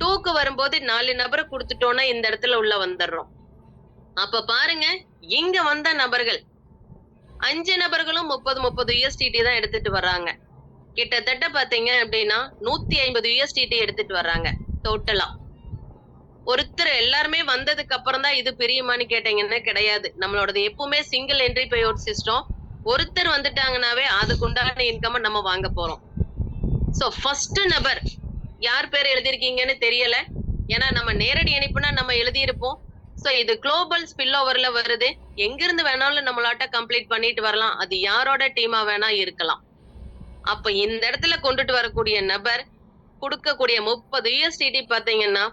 2க்கு வரும்போது 4 நபரை கொடுத்துட்டோம்னா இந்த இடத்துல உள்ள வந்துடுறோம். அப்ப பாருங்க இங்க வந்த நபர்கள் 5 நபர்களும் 30 USDT தான் எடுத்துட்டு வர்றாங்க. கிட்டத்தட்ட பாத்தீங்க அப்படின்னா 150 USDT எடுத்துட்டு வர்றாங்க டோட்டலா. ஒருத்தர் எல்லாருமே வந்ததுக்கு அப்புறம் தான் இது பிரியுமான்னு கேட்டீங்கன்னா கிடையாது. நம்மளோடது எப்பவுமே சிங்கிள் என்ட்ரி பேஅவுட் சிஸ்டம். ஒருத்தர் வந்துட்டாங்கன்னாவே அதுக்குண்டான இன்கம் நம்ம வாங்க போறோம். சோ ஃபர்ஸ்ட் நபர் யார் பேர் எழுதிருக்கீங்கன்னு தெரியல. ஏன்னா நம்ம நேரடி இணைப்புனா நம்ம எழுதியிருப்போம். சோ இது குளோபல் ஸ்பில் ஓவர்ல வருது. எங்கிருந்து வேணாலும் நம்மளாட்ட கம்ப்ளீட் பண்ணிட்டு வரலாம். அது யாரோட டீமா வேணா இருக்கலாம். அப்ப இந்த இடத்துல கொண்டுட்டு வரக்கூடிய நபர் கொடுக்கக்கூடிய 30 USDT பாத்தீங்கன்னா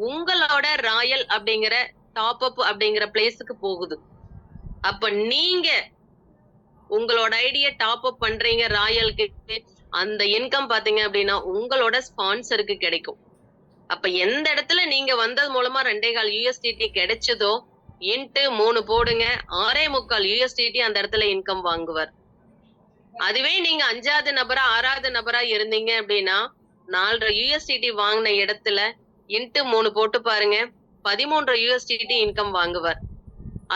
உங்களோட ராயல் அப்படிங்கிற டாப் அப் அப்படிங்கிற பிளேஸுக்கு போகுது. அப்ப நீங்க உங்களோட ஐடியா டாப் அப் பண்றீங்க ராயலுக்கு, அந்த இன்கம் பாத்தீங்க அப்படின்னா உங்களோட ஸ்பான்சருக்கு கிடைக்கும். அப்ப எந்த இடத்துல நீங்க வந்தது மூலமா 2.25 USDT கிடைச்சதோ இன்ட்டு 3 போடுங்க, 6.25 USDT அந்த இடத்துல இன்கம் வாங்குவார். அதுவே நீங்க 5வது நபரா 6வது நபரா இருந்தீங்க அப்படின்னா 4.5 USDT வாங்கின இடத்துல இன்ட்டு 3 போட்டு பாருங்க, 13 USDT இன்கம் வாங்குவார்.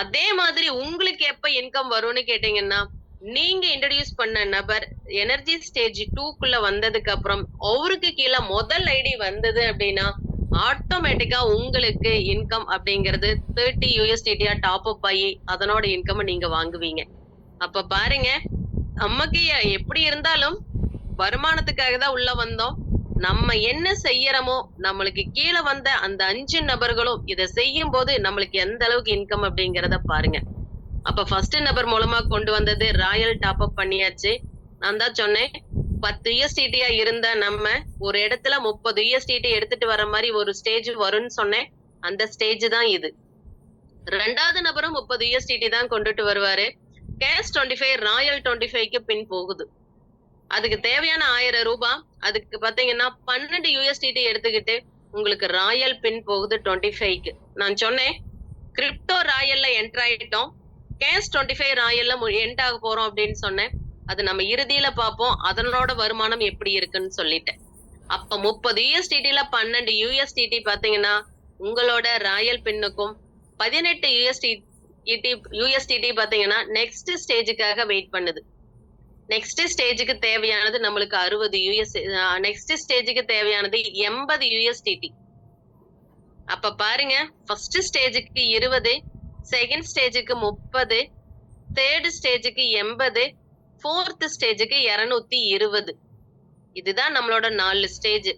அதே மாதிரி உங்களுக்கு எப்ப இன்கம் வரும்னு கேட்டீங்கன்னா, நீங்க இன்ட்ரோடியூஸ் பண்ண நபர் எனர்ஜி ஸ்டேஜ் 2க்குள்ள வந்ததுக்கு அப்புறம் அவருக்கு கீழே முதல் ஐடி வந்தது அப்படின்னா ஆட்டோமேட்டிக்கா உங்களுக்கு இன்கம் அப்படிங்கிறது 30 USDT டாப் அப் ஆகி அதனோட இன்கம் நீங்க வாங்குவீங்க. அப்ப பாருங்க, நமக்கு எப்படி இருந்தாலும் வருமானத்துக்காக தான் உள்ள வந்தோம். நம்ம என்ன செய்யறோமோ நம்மளுக்கு கீழே வந்த அந்த 5 நபர்களும் இதை செய்யும் போது நம்மளுக்கு எந்த அளவுக்கு இன்கம் அப்படிங்கறத பாருங்க. அப்ப ஃபர்ஸ்ட் நபர் மூலமா கொண்டு வந்தது ராயல் டாப் அப் பண்ணியாச்சு. நான் தான் சொன்னேன் 10 USDT இருந்த நம்ம ஒரு இடத்துல 30 USDT எடுத்துட்டு வர மாதிரி ஒரு ஸ்டேஜ் வரும்னு சொன்னேன். அந்த ஸ்டேஜ் தான் இது. 2வது நபரும் 30 USDT தான் கொண்டுட்டு வருவாரு. கேஷ் 25 ராயல் 25க்கு பின் போகுது. அதுக்கு தேவையான 1000 ரூபாய். அதுக்கு பாத்தீங்கன்னா 12 USDT எடுத்துக்கிட்டு உங்களுக்கு ராயல் பின் போகுது 25க்கு. நான் சொன்னேன் கிரிப்டோ ராயல்ல என்டர் ஆயிட்டோம், கேஷ் 25 ராயல்ல என்ட் ஆக போறோம் அப்படின்னு சொன்னேன். அது நம்ம இறுதியில பார்ப்போம் அதனோட வருமானம் எப்படி இருக்குன்னு சொல்லிட்டேன். அப்ப 30 USDTல 12 USDT பாத்தீங்கன்னா உங்களோட ராயல் பின்னுக்கும் 18 USDT பாத்தீங்கன்னா நெக்ஸ்ட் ஸ்டேஜுக்காக வெயிட் பண்ணுது. நெக்ஸ்ட் ஸ்டேஜுக்கு தேவையானது நம்மளுக்கு 60 நெக்ஸ்ட் ஸ்டேஜுக்கு தேவையானது 80 USDT. அப்ப பாருங்க, ஃபர்ஸ்ட் ஸ்டேஜுக்கு 20, செகண்ட் ஸ்டேஜுக்கு 30, தேர்ட் ஸ்டேஜுக்கு 80, ஃபோர்த் ஸ்டேஜுக்கு 220. இதுதான் நம்மளோட 4 ஸ்டேஜ்.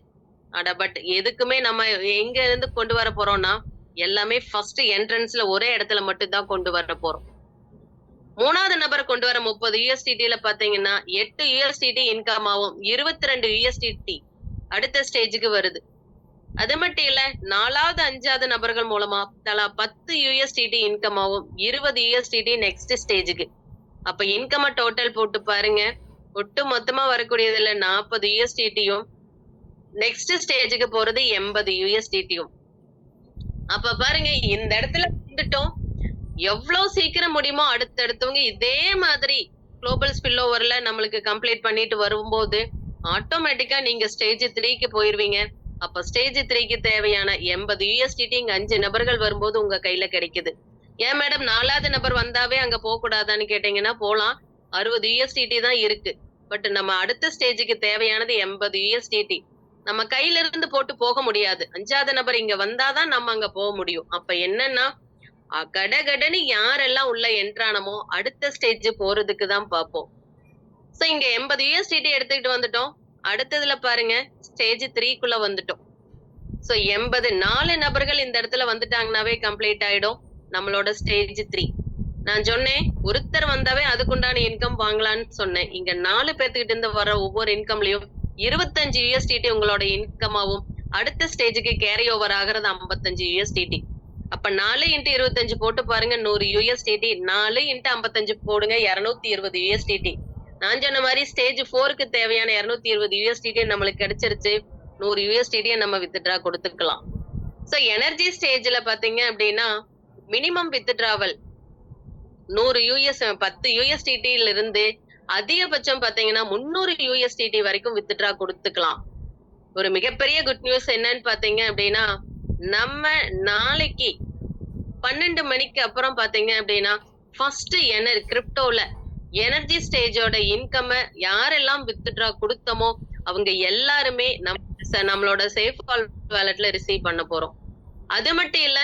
பட் எதுக்குமே நம்ம எங்க இருந்து கொண்டு வர போறோம்னா எல்லாமே ஃபர்ஸ்ட் என்ட்ரன்ஸ்ல ஒரே இடத்துல மட்டும் தான் கொண்டு வர போறோம். 3வது நபர் கொண்டு வர 30 USDTல பாத்தீங்கன்னா 8 USDT இன்கம் ஆகும், 22 USDT அடுத்த ஸ்டேஜுக்கு வருது. அது மட்டும் இல்ல 4வது 5வது நபர்கள் மூலமா தலா 10 USDT இன்கம் ஆகும், 20 USDT நெக்ஸ்ட் ஸ்டேஜுக்கு. அப்ப இன்கம் டோட்டல் போட்டு பாருங்க, ஒட்டு மொத்தமா வரக்கூடியதுல 40 USDTயும் நெக்ஸ்ட் ஸ்டேஜுக்கு போறது 80 USDTயும். அப்ப பாருங்க, இந்த இடத்துல வந்துட்டோம். எவ்வளவு சீக்கிரம் முடியுமோ அடுத்தடுத்தவங்க இதே மாதிரி குளோபல் ஸ்பில் ஓவர்ல நம்மளுக்கு கம்ப்ளீட் பண்ணிட்டு வரும்போது ஆட்டோமேட்டிக்கா நீங்க ஸ்டேஜ் 3க்கு போயிருவீங்க. அப்ப ஸ்டேஜ் 3க்கு தேவையான 80 USDT இங்க 5 நபர்கள் வரும்போது உங்க கையில கிடைக்குது. ஏன் மேடம் 4வது நபர் வந்தாவே அங்க போக கூடாதான்னு கேட்டீங்கன்னா போலாம், 60 USDT தான் இருக்கு. பட் நம்ம அடுத்த ஸ்டேஜுக்கு தேவையானது 80 USDT நம்ம கையில இருந்து போட்டு போக முடியாது. 5வது நபர் இங்க வந்தாதான் நம்ம அங்க போக முடியும். அப்ப என்னன்னா கடகடன்னு யாரெல்லாம் உள்ள என்ட்ரானமோ அடுத்த ஸ்டேஜ் போறதுக்கு தான் பார்ப்போம். சோ இங்க 80 USDT எடுத்துக்கிட்டு வந்துட்டோம். அடுத்ததுல பாருங்க ஸ்டேஜ் 3க்குள்ள வந்துட்டோம். சோ 84 நபர்கள் இந்த இடத்துல வந்துட்டாங்கன்னாவே கம்ப்ளீட் ஆயிடும் நம்மளோட ஸ்டேஜ் 3. நான் சொன்னேன் ஒருத்தர் வந்தாவே அதுக்குண்டான இன்கம் வாங்கலாம்னு சொன்னேன். இங்க 4 பேர்த்துக்கிட்ட இருந்து வர ஒவ்வொரு இன்கம்லயும் 25 USDT உங்களோட இன்கம் ஆகும். அடுத்த ஸ்டேஜுக்கு கேரி ஓவர் ஆகிறது 55 USDT. அப்ப 4 × 25 போட்டு பாருங்க 100 USDT, 4 × 55 போடுங்க 220 USDT. நான் சொன்ன மாதிரி ஸ்டேஜ் 4க்கு தேவையான 220 USDT நம்மளுக்கு கிடைச்சிருச்சு. 100 USDT நம்ம வித்ட்ரா கொடுத்துக்கலாம். சோ எனர்ஜி ஸ்டேஜ்ல பாத்தீங்க அப்படின்னா மினிமம் வித்ட்ராவல் 10 USDTல இருந்து அதிகபட்சம் பாத்தீங்கன்னா 300 USDT வரைக்கும் வித்ட்ரா கொடுத்துக்கலாம். ஒரு மிகப்பெரிய குட் நியூஸ் என்னன்னு பாத்தீங்க அப்படின்னா நம்ம நாளைக்கு 12 மணிக்கு அப்புறம் பாத்தீங்க அப்படின்னா ஃபர்ஸ்ட் கிரிப்டோல எனர்ஜி ஸ்டேஜோட இன்கம் யாரெல்லாம் வித்ட்ரா கொடுத்தோமோ அவங்க எல்லாருமே நம்மளோட சேஃப் கால் வாலெட்ல ரிசீவ் பண்ண போறோம். அது மட்டும் இல்ல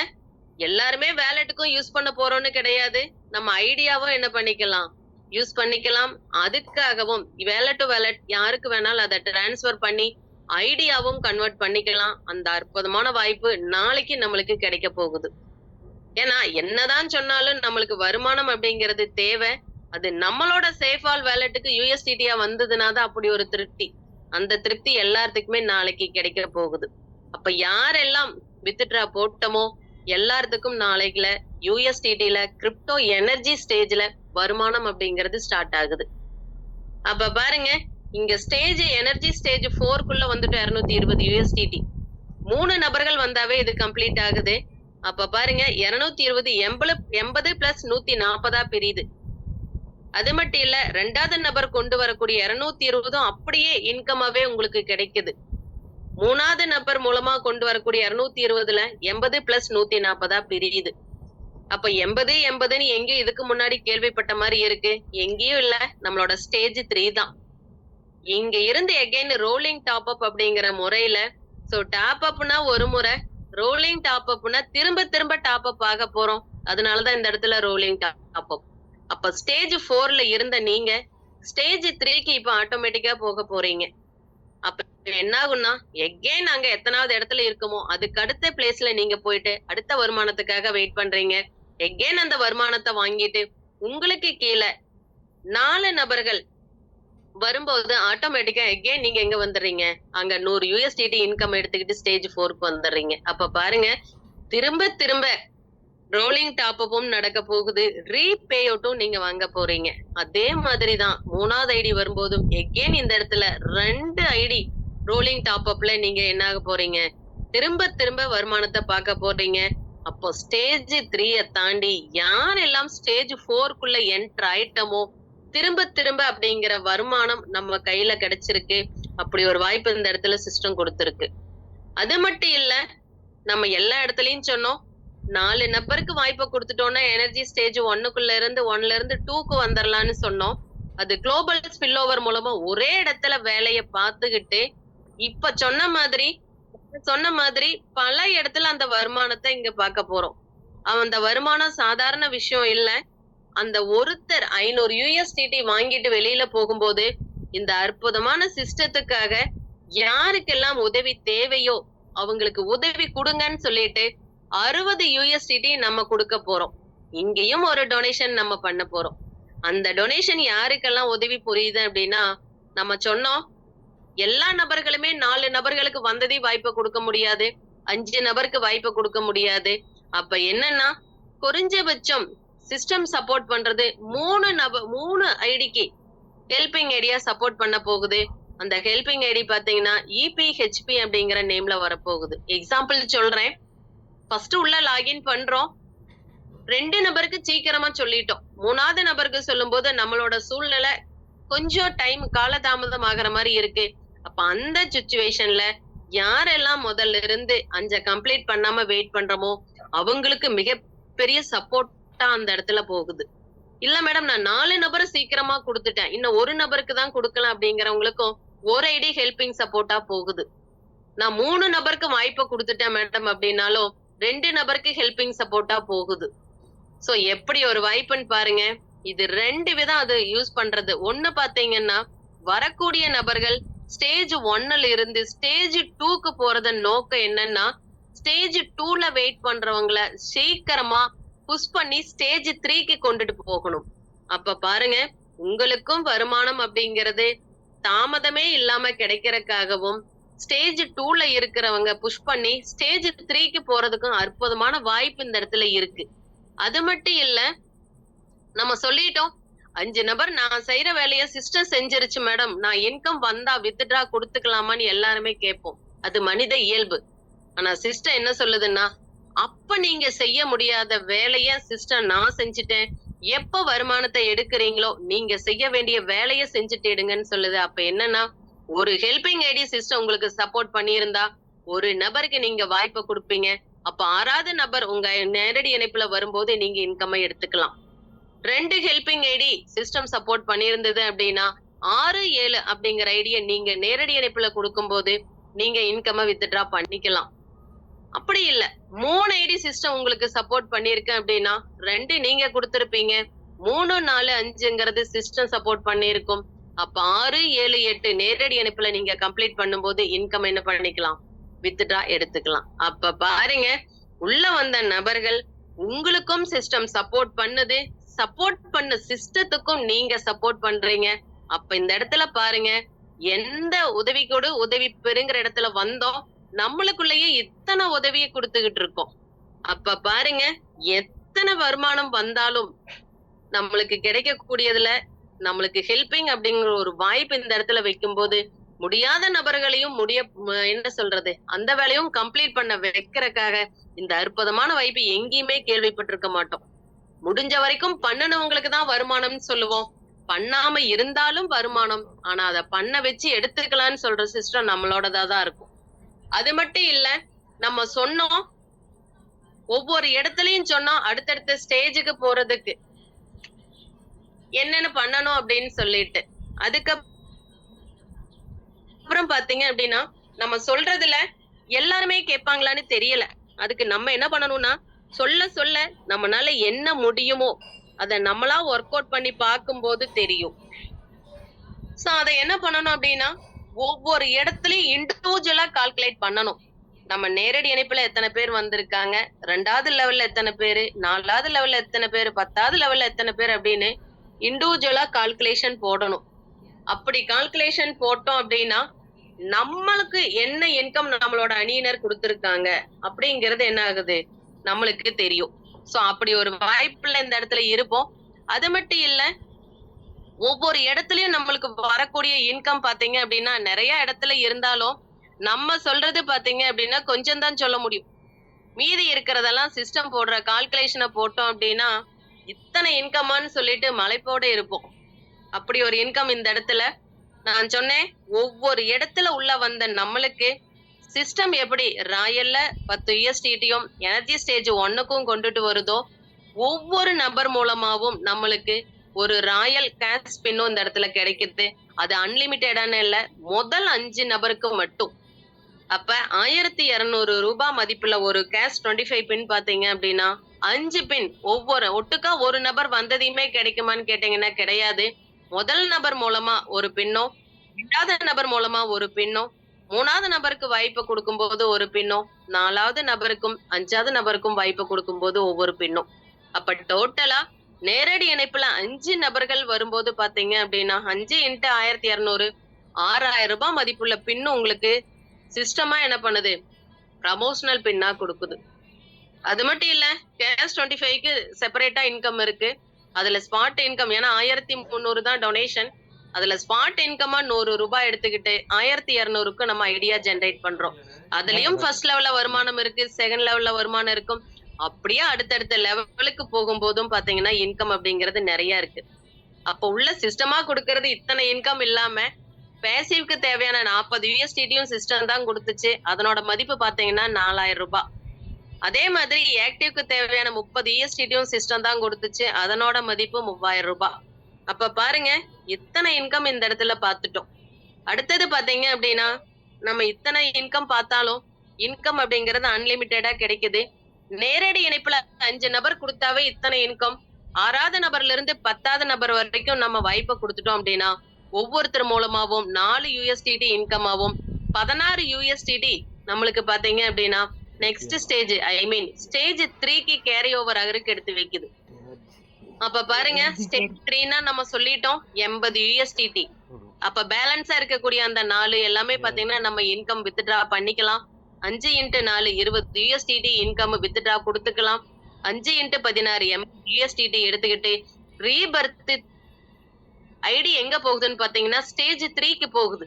எல்லாருமே வேலெட்டுக்கும் யூஸ் பண்ண போறோம்னு கிடையாது. நம்ம ஐடியாவும் என்ன பண்ணிக்கலாம், யூஸ் பண்ணிக்கலாம். அதுக்காகவும் வேலட் டு வேலட் யாருக்கு வேணாலும் அதை டிரான்ஸ்ஃபர் பண்ணி ஐடியாவும் கன்வெர்ட் பண்ணிக்கலாம். அந்த அற்புதமான வாய்ப்பு நாளைக்கு நம்மளுக்கு கிடைக்க போகுது. ஏன்னா என்னதான் சொன்னாலும் நம்மளுக்கு வருமானம் அப்படிங்கிறது தேவை. அது நம்மளோட சேஃபால் வேலட்டுக்கு யூஎஸ்டிடியா வந்ததுன்னா தான் அப்படி ஒரு திருப்தி. அந்த திருப்தி எல்லாத்துக்குமே நாளைக்கு கிடைக்க போகுது. அப்ப யாரெல்லாம் வித்ட்ரா போட்டமோ எல்லாத்துக்கும் நாளைக்குல யூஎஸ்டிடில கிரிப்டோ எனர்ஜி ஸ்டேஜ்ல வருமானம் அப்படிங்கிறது ஸ்டார்ட் ஆகுது. அப்ப பாருங்க, இங்க ஸ்டேஜ் எனர்ஜி ஸ்டேஜ் 4க்குள்ள வந்துட்டு 220 யூஎஸ்டிடி 3 நபர்கள் வந்தாவே இது கம்ப்ளீட் ஆகுது. அப்ப பாருங்க 220 80 பிளஸ் 140 பிரியுது. அது மட்டும் இல்ல, 2வது நபர் கொண்டு வரக்கூடிய 220 அப்படியே இன்கமாவே உங்களுக்கு கிடைக்குது. 3வது நபர் மூலமா கொண்டு வரக்கூடிய 220ல 80 பிளஸ் 140 பிரியுது. அப்ப 80 எங்கேயும் இதுக்கு முன்னாடி கேள்விப்பட்ட மாதிரி இருக்கு? எங்கேயும் இல்ல, நம்மளோட ஸ்டேஜ் 3 தான். இங்க இருந்து எகைன் ரோலிங் டாப் அப் அப்படிங்கிற முறையில, சோ டாப் அப்னா ஒரு முறை, ரோலிங் டாப் அப்னா திரும்ப திரும்ப டாப் அப் ஆக போறோம். அதனாலதான் இந்த இடத்துல ரோலிங் டாப் அப். அப்ப ஸ்டேஜ் 4ல இருந்த நீங்க ஸ்டேஜ் 3க்கு இப்ப ஆட்டோமேட்டிக்கா போக போறீங்க. அப்ப என்ன ஆகும்னா, எகைன் நாங்க எத்தனாவது இடத்துல இருக்கோமோ அதுக்கு அடுத்த பிளேஸ்ல நீங்க போயிட்டு அடுத்த வருமானத்துக்காக வெயிட் பண்றீங்க. எகைன் அந்த வருமானத்தை வாங்கிட்டு உங்களுக்கு கீழே 4 நபர்கள் வரும்போது ஆட்டோமேட்டிக்கா எகைன் நீங்க எங்க வந்துடுறீங்க? அங்க 100 யூஎஸ்டிடி இன்கம் எடுத்துக்கிட்டு ஸ்டேஜ் 4க்கு வந்துடுறீங்க. அப்ப பாருங்க, திரும்ப திரும்ப ரோலிங் டாப் அப்பும் நடக்க போகுது, ரீபே அவுட்டும் நீங்க வாங்க போறீங்க. அதே மாதிரிதான் 3வது ஐடி வரும்போதும் எகைன் இந்த இடத்துல 2 ஐடி ரோலிங் டாப் அப்ல நீங்க என்ன ஆக போறீங்க? திரும்ப திரும்ப வருமானத்தை பார்க்க போறீங்க. அப்போ ஸ்டேஜ் 3ய தாண்டி யாரெல்லாம் ஸ்டேஜ் 4க்குள்ள என்டர் ஆயிட்டமோ திரும்ப திரும்ப அப்படிங்கிற வருமானம் நம்ம கையில கிடைச்சிருக்கு. அப்படி ஒரு வாய்ப்பு இந்த இடத்துல சிஸ்டம் கொடுத்திருக்கு. அது மட்டும் இல்ல, நம்ம எல்லா இடத்துலயும் சொன்னோம், 4 நபருக்கு வாய்ப்பை கொடுத்துட்டோம்னா எனர்ஜி ஸ்டேஜ் 1க்குள்ள இருந்து 1ல இருந்து 2க்கு வந்துடலாம்னு சொன்னோம். அது குளோபல் ஸ்பில் ஓவர் மூலமா ஒரே இடத்துல வேலையை பார்த்துக்கிட்டு இப்ப சொன்ன மாதிரி பல இடத்துல அந்த வருமானத்தை இங்க பார்க்க போறோம். அந்த வருமானம் சாதாரண விஷயம் இல்ல. அந்த ஒருத்தர் 500 யூஎஸ்டிடி வாங்கிட்டு வெளியில போகும்போது இந்த அற்புதமான சிஸ்டத்துக்காக யாருக்கெல்லாம் உதவி தேவையோ அவங்களுக்கு உதவி கொடுங்கன்னு சொல்லிட்டு 60 யூஎஸ்டிடி நம்ம கொடுக்க போறோம். இங்கேயும் ஒரு டொனேஷன் நம்ம பண்ண போறோம். அந்த டொனேஷன் யாருக்கெல்லாம் உதவி புரியுது அப்படின்னா, நம்ம சொன்னோம் எல்லா நபர்களுமே 4 நபர்களுக்கு வந்ததே வாய்ப்பை கொடுக்க முடியாது, 5 நபருக்கு வாய்ப்பை கொடுக்க முடியாது. அப்ப என்னன்னா, குறைஞ்சபட்சம் சிஸ்டம் சப்போர்ட் பண்றது 3 ஐடிக்கு ஹெல்பிங் ஐடியா சப்போர்ட் பண்ண போகுது. அந்த ஹெல்பிங் ஐடி பாத்தீங்கன்னா EPHP அப்படிங்கிற நேம்ல வரப்போகுது. எக்ஸாம்பிள் சொல்றேன். ஃபர்ஸ்ட் உள்ள லாகின் பண்றோம், 2 நபருக்கு சீக்கிரமா சொல்லிட்டோம். 3வது நபருக்கு சொல்லும் போது நம்மளோட சூழ்நிலை கொஞ்சம் டைம் காலதாமதம் ஆகிற மாதிரி இருக்கு. அப்ப அந்த சிச்சுவேஷன்ல யாரெல்லாம் முதல்ல இருந்து 5 கம்ப்ளீட் பண்ணாம வெயிட் பண்றோமோ அவங்களுக்கு மிகப்பெரிய சப்போர்ட்டா அந்த இடத்துல போகுது. இல்ல மேடம், நான் 4 நபரை சீக்கிரமா கொடுத்துட்டேன், இன்னும் 1 நபருக்கு தான் கொடுக்கலாம் அப்படிங்கிறவங்களுக்கும் ஒரு ஐடி ஹெல்பிங் சப்போர்ட்டா போகுது. நான் 3 நபருக்கு வாய்ப்பை கொடுத்துட்டேன் மேடம் அப்படின்னாலும் 2 நபருக்கு ஹெல்பிங் சப்போர்ட்டா போகுது. சோ எப்படி ஒரு வாய்ப்புன்னு பாருங்க. இது 2 விதம் அது யூஸ் பண்றது. ஒண்ணு பாத்தீங்கன்னா, வரக்கூடிய நபர்கள் ஸ்டேஜ் 1ல இருந்து ஸ்டேஜ் 2க்கு போறதன் நோக்கம் என்னன்னா, ஸ்டேஜ் 2ல வெயிட் பண்றவங்கள சீக்கிரமா புஷ் பண்ணி ஸ்டேஜ் 3க்கு கொண்டுட்டு போகணும். அப்ப பாருங்க, உங்களுக்கும் வருமானம் அப்படிங்கிறது தாமதமே இல்லாம கிடைக்கிறதுக்காகவும் ஸ்டேஜ் 2ல இருக்கிறவங்க புஷ் பண்ணி ஸ்டேஜ் 3க்கு போறதுக்கும் அற்புதமான வாய்ப்பு இந்த இடத்துல இருக்கு. அது மட்டும் இல்ல, நம்ம சொல்லிட்டோம் 5 நபர் நான் செய்யற வேலைய சிஸ்டம் செஞ்சிருச்சு மேடம், நான் இன்கம் வந்தா வித்ட்ரா கொடுத்துக்கலாமான்னு எல்லாருமே கேட்போம். அது மனித இயல்பு. ஆனா சிஸ்டம் என்ன சொல்லுதுன்னா, அப்ப நீங்க செய்ய முடியாத வேலைய சிஸ்டம் நான் செஞ்சுட்டேன், எப்ப வருமானத்தை எடுக்கிறீங்களோ நீங்க செய்ய வேண்டிய வேலைய செஞ்சுட்டு எடுங்கன்னு சொல்லுது. அப்ப என்னன்னா, ஒரு ஹெல்பிங் ஐடி சிஸ்டம் உங்களுக்கு சப்போர்ட் பண்ணியிருந்தா 1 நபருக்கு நீங்க வாய்ப்பை கொடுப்பீங்க. அப்ப 6வது நபர் உங்க நேரடி இணைப்புல வரும்போது நீங்க இன்கமை எடுத்துக்கலாம். 2 ஹெல்பிங் ஐடி சிஸ்டம் சப்போர்ட் பண்ணியிருந்தது அப்படின்னா 6, 7 அப்படிங்கிற ஐடியை நீங்க நேரடி இணைப்புல கொடுக்கும்போது நீங்க இன்கமை வித்ட்ரா பண்ணிக்கலாம். அப்படி இல்ல 3 ஐடி சிஸ்டம் உங்களுக்கு சப்போர்ட் பண்ணிருக்கு அப்படின்னா 2 நீங்க கொடுத்திருப்பீங்க, 3, 4, 5ங்கிறது சிஸ்டம் சப்போர்ட் பண்ணியிருக்கும். அப்ப 6, 7, 8 நேரடி இணைப்புல நீங்க கம்ப்ளீட் பண்ணும்போது இன்கம் என்ன பண்ணிக்கலாம், வித்ட்ரா எடுத்துக்கலாம். அப்ப பாருங்க, உள்ள வந்த நபர்கள் உங்களுக்கும் சிஸ்டம் சப்போர்ட் பண்ணுது, சப்போர்ட் பண்ண சிஸ்டத்துக்கும் நீங்க சப்போர்ட் பண்றீங்க. அப்ப இந்த இடத்துல பாருங்க, எந்த உதவி கொடு உதவி பெறுங்கிற இடத்துல வந்தோம், நம்மளுக்குள்ளேயே இத்தனை உதவியை கொடுத்துக்கிட்டு இருக்கோம். அப்ப பாருங்க, எத்தனை வருமானம் வந்தாலும் நம்மளுக்கு கிடைக்கக்கூடியதுல நம்மளுக்கு ஹெல்பிங் அப்படிங்கிற ஒரு வாய்ப்பு இந்த இடத்துல வைக்கும்போது முடியாத நபர்களையும் என்ன சொல்றது, அந்த வேலையும் கம்ப்ளீட் பண்ண வைக்கிறதுக்காக இந்த அற்புதமான வாய்ப்பு எங்கேயுமே கேள்விப்பட்டிருக்க மாட்டோம். முடிஞ்ச வரைக்கும் பண்ணுனவங்களுக்கு தான் வருமானம்னு சொல்லுவோம், பண்ணாம இருந்தாலும் வருமானம். ஆனா அதை பண்ண வச்சு எடுத்துக்கலாம்னு சொல்ற சிஸ்டம் நம்மளோடதான் இருக்கும். அது மட்டும் இல்ல, நம்ம சொன்னோம் ஒவ்வொரு இடத்துலயும் சொன்னோம் அடுத்தடுத்த ஸ்டேஜுக்கு போறதுக்கு என்னென்ன பண்ணணும் அப்படின்னு சொல்லிட்டு. அதுக்கப்புறம் பாத்தீங்க அப்படின்னா நம்ம சொல்றதுல எல்லாருமே கேட்பாங்களான்னு தெரியல. அதுக்கு நம்ம என்ன பண்ணணும்னா, சொல்ல சொல்ல நம்மளால என்ன முடியுமோ அதை நம்மளா ஒர்க் அவுட் பண்ணி பார்க்கும்போது தெரியும். சோ அதை என்ன பண்ணணும் அப்படின்னா, ஒவ்வொரு இடத்துலயும் இண்டிவிஜுவலா கால்குலேட் பண்ணணும். நம்ம நேரடி இணைப்புல எத்தனை பேர் வந்திருக்காங்க, 2வது லெவல்ல எத்தனை பேரு, 4வது லெவல்ல எத்தனை பேரு, 10வது லெவல்ல எத்தனை பேர் அப்படின்னு இண்டிவிஜுவலா கால்குலேஷன் போடணும். அப்படி கால்குலேஷன் போட்டோம் அப்படின்னா நம்மளுக்கு என்ன இன்கம் நம்மளோட அணியினர் கொடுத்திருக்காங்க அப்படிங்கறது என்ன ஆகுது, நம்மளுக்கு தெரியும். சோ அப்படி ஒரு வாய்ப்புல இந்த இடத்துல இருப்போம். அது மட்டும் இல்ல, ஒவ்வொரு இடத்துலயும் நம்மளுக்கு வரக்கூடிய இன்கம் பாத்தீங்க அப்படின்னா நிறைய இடத்துல இருந்தாலும் நம்ம சொல்றது பாத்தீங்க அப்படின்னா கொஞ்சம் தான் சொல்ல முடியும். மீதி இருக்கிறதெல்லாம் சிஸ்டம் போடுற கால்குலேஷனை போட்டோம் அப்படின்னா இத்தனை இன்கமான்னு சொல்லிட்டு மலைப்போட இருப்போம். அப்படி ஒரு இன்கம் இந்த இடத்துல நான் சொன்னேன். ஒவ்வொரு இடத்துல உள்ள வந்த நம்மளுக்கு சிஸ்டம் எப்படி ராயல்ல 10 USDTயும் எனர்ஜி ஸ்டேஜ் 1க்கும் கொண்டுட்டு வருதோ, ஒவ்வொரு நபர் மூலமாவும் நம்மளுக்கு ஒரு ராயல் கேஷ் பின்னும் இந்த இடத்துல கிடைக்குது. அது அன்லிமிட்டடான இல்ல, முதல் 5 நபருக்கு மட்டும். அப்ப 1200 ரூபாய் மதிப்புல ஒரு கேஷ் 25 பின் பாத்தீங்க அப்படின்னா 5 பின் ஒவ்வொரு ஒட்டுக்கா ஒரு நபர் வந்ததையுமே கிடைக்குமான்னு கேட்டீங்கன்னா கிடையாது. முதல் நபர் மூலமா ஒரு பின்னோ, 2வது நபர் மூலமா ஒரு பின்னோ, 3வது நபருக்கு வாய்ப்பு கொடுக்கும்போது ஒரு பின்னோ, 4வது நபருக்கும் 5வது நபருக்கும் வாய்ப்பு கொடுக்கும்போது ஒவ்வொரு பின்னும். அப்ப டோட்டலா நேரடி இணைப்புல 5 நபர்கள் வரும்போது பாத்தீங்க அப்படின்னா 5 × 1200 6000 ரூபாய் மதிப்புள்ள பின்னு உங்களுக்கு சிஸ்டமா என்ன பண்ணுது, ப்ரமோஷனல் பின்னா கொடுக்குது. அது மட்டும் இல்ல, கேஷ் 25க்கு செப்பரேட்டா இன்கம் இருக்கு. அதுல ஸ்பாட் இன்கம், ஏன்னா 1300 தான் டொனேஷன், அதுல ஸ்பாட் இன்கமா 100 ரூபாய் எடுத்துக்கிட்டு 1200க்கு நம்ம ஐடியா ஜெனரேட் பண்றோம். அதுலயும் ஃபர்ஸ்ட் லெவல்ல வருமானம் இருக்கு, செகண்ட் லெவல்ல வருமானம் இருக்கும். அப்படியே அடுத்தடுத்த லெவலுக்கு போகும்போதும் பாத்தீங்கன்னா இன்கம் அப்படிங்கிறது நிறைய இருக்கு. அப்ப உள்ள சிஸ்டமா கொடுக்கறது இத்தனை இன்கம் இல்லாம பேசிவ்க்கு தேவையான 40 USDTயும் சிஸ்டம் தான் கொடுத்துச்சு. அதனோட மதிப்பு பாத்தீங்கன்னா 4000 ரூபாய். அதே மாதிரி ஆக்டிவ்க்கு தேவையான 30 USDTயும் சிஸ்டம் தான் கொடுத்துச்சு. அதனோட மதிப்பு 3000 ரூபாய். அப்ப பாருங்க, இத்தனை இன்கம் இந்த இடத்துல பாத்துட்டோம். அடுத்தது பாத்தீங்க அப்படின்னா நம்ம இத்தனை இன்கம் பார்த்தாலும் இன்கம் அப்படிங்கறது அன்லிமிட்டடா கிடைக்குது. நேரடி இணைப்புல 5 நபர் கொடுத்தாவே இத்தனை இன்கம். 6வது நபர்ல இருந்து 10வது நபர் வரைக்கும் நம்ம வாய்ப்பை கொடுத்துட்டோம் அப்படின்னா ஒவ்வொருத்தர் மூலமாவும் 4 USDT இன்கமாவும் 16 USDT நம்மளுக்கு பாத்தீங்க அப்படின்னா நெக்ஸ்ட் ஸ்டேஜ், ஐ மீன் ஸ்டேஜ் 3க்கு கேரி ஓவர் ஆகிறதுக்கு எடுத்து வைக்குது. அப்ப பாருங்க, ஸ்டேஜ் 3னா நம்ம சொல்லிட்டோம் 80 USDT. அப்ப பேலன்ஸா இருக்கக்கூடிய அந்த 4 எல்லாமே பாத்தீங்கன்னா நம்ம இன்கம் வித்ட்ரா பண்ணிக்கலாம். 5 × 4 20 USDT இன்கம் வித்ட்ரா கொடுத்துக்கலாம். 5 × 16 USDT எடுத்துக்கிட்டு ரீபர்த் ஐடி எங்க போகுதுன்னு பாத்தீங்கன்னா ஸ்டேஜ் 3க்கு போகுது.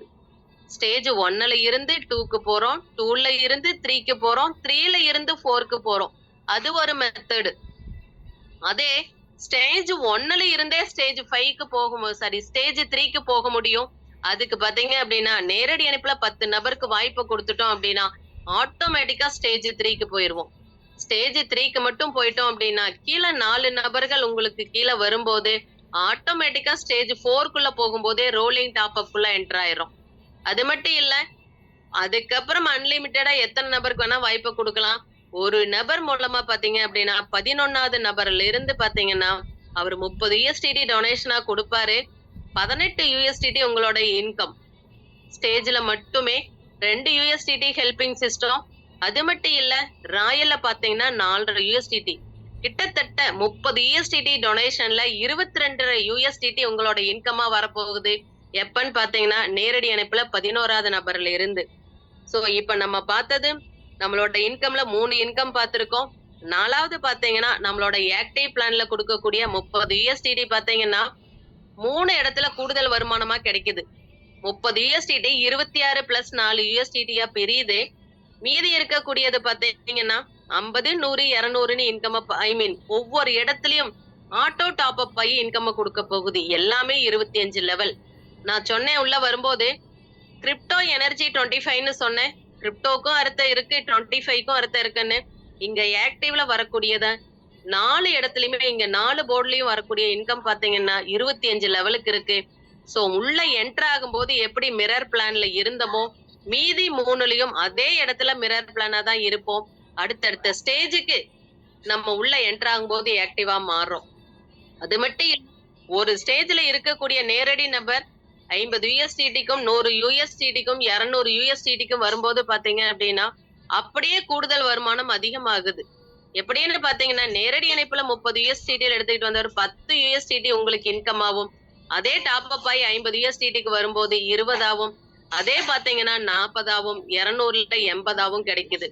ஸ்டேஜ் 1ல இருந்து 2க்கு போறோம், 2ல இருந்து 3க்கு போறோம், 3ல இருந்து 4க்கு போறோம். அது ஒரு மெத்தடு. அதே ஸ்டேஜ் 1ல இருந்தே ஸ்டேஜ் 5க்கு ஸ்டேஜ் 3க்கு போக முடியும். அதுக்கு பாத்தீங்க அப்படின்னா நேரடி இணைப்புல 10 நபருக்கு வாய்ப்பு கொடுத்துட்டோம் அப்படின்னா ஆட்டோமேட்டிக்கா ஸ்டேஜ் 3க்கு போயிருவோம். ஸ்டேஜ் 3க்கு மட்டும் போயிட்டோம் அப்படின்னா கீழே 4 நபர்கள் உங்களுக்கு கீழே வரும்போது ஆட்டோமேட்டிக்கா ஸ்டேஜ் 4க்குள்ள போகும்போதே ரோலிங் டாப் அப் குள்ள என்டர் ஆயிரும். அது மட்டும் இல்ல, அதுக்கப்புறம் அன்லிமிட்டடா எத்தனை நபருக்கு வேணா வாய்ப்பு கொடுக்கலாம். ஒரு நபர் மூலமா பாத்தீங்க அப்படின்னா 11வது நபர்ல இருந்து பாத்தீங்கன்னா அவர் 30 USDT டொனேஷனா கொடுப்பாரு. 18 USDT உங்களோட இன்கம். ஸ்டேஜ்ல மட்டுமே 2 USDT ஹெல்பிங் சிஸ்டம். அது மட்டும் இல்ல, ராயல்ல பாத்தீங்கன்னா 4.5 USDT. கிட்டத்தட்ட 30 USDT டொனேஷன்ல 22 USDT உங்களோட இன்கமா வரப்போகுது. எப்பன்னு பாத்தீங்கன்னா நேரடி இணைப்புல 11வது நபர்ல இருந்து. சோ இப்ப நம்ம பார்த்தது நம்மளோட இன்கம்ல 3 இன்கம் பார்த்திருக்கோம். 4வது பாத்தீங்கன்னா நம்மளோட ஆக்டிவ் பிளான்ல கொடுக்கக்கூடிய 30 USDT பாத்தீங்கன்னா 3 இடத்துல கூடுதல் வருமானமா கிடைக்குது. 30 USDT 26 பிளஸ் 4 USDT பிரியுது. மீதி இருக்கக்கூடியது பாத்தீங்கன்னா 50, 100, 200 இன்கம் ஒவ்வொரு இடத்துலயும் ஆட்டோ டாப் அப் ஆகி இன்கம் கொடுக்க போகுது. எல்லாமே 25 லெவல். நான் சொன்னேன் உள்ள வரும்போது கிரிப்டோ எனர்ஜி 25ன்னு சொன்னேன். கிரிப்டோக்கும் அர்த்தம் இருக்கு, 25க்கும் அர்த்தம் இருக்குன்னு. இங்க ஆக்டிவ்ல வரக்கூடியத 4 இடத்துலயுமே இங்க 4 போர்ட்லயும் வரக்கூடிய இன்கம் பாத்தீங்கன்னா 25 லெவலுக்கு இருக்கு. சோ உள்ள என்டர் ஆகும்போது எப்படி மிரர் பிளான்ல இருந்தமோ மீதி 3லயும் அதே இடத்துல மிரர் பிளானா தான் இருப்போம். அடுத்தடுத்த ஸ்டேஜுக்கு நம்ம உள்ள என்டர் ஆகும்போது ஆக்டிவா மாறுறோம். அது மட்டும் இல்ல, ஒரு ஸ்டேஜ்ல இருக்கக்கூடிய நேரடி நபர் 50 USDTக்கும் 100 USDTக்கும் 200 USDTக்கும் வரும்போது பாத்தீங்க அப்படின்னா அப்படியே கூடுதல் வருமானம் அதிகமாகுது. எப்படின்னு பாத்தீங்கன்னா நேரடி இணைப்புல 30 USDT எடுத்துக்கிட்டு வந்தவர் 10 USDT உங்களுக்கு இன்கம் ஆகும். அதே டாப் அப் ஆகி 50 USDTக்கு வரும்போது 20ஆவும், அதே பாத்தீங்கன்னா 40ஆவும், 200ல 80ஆவும் கிடைக்குது.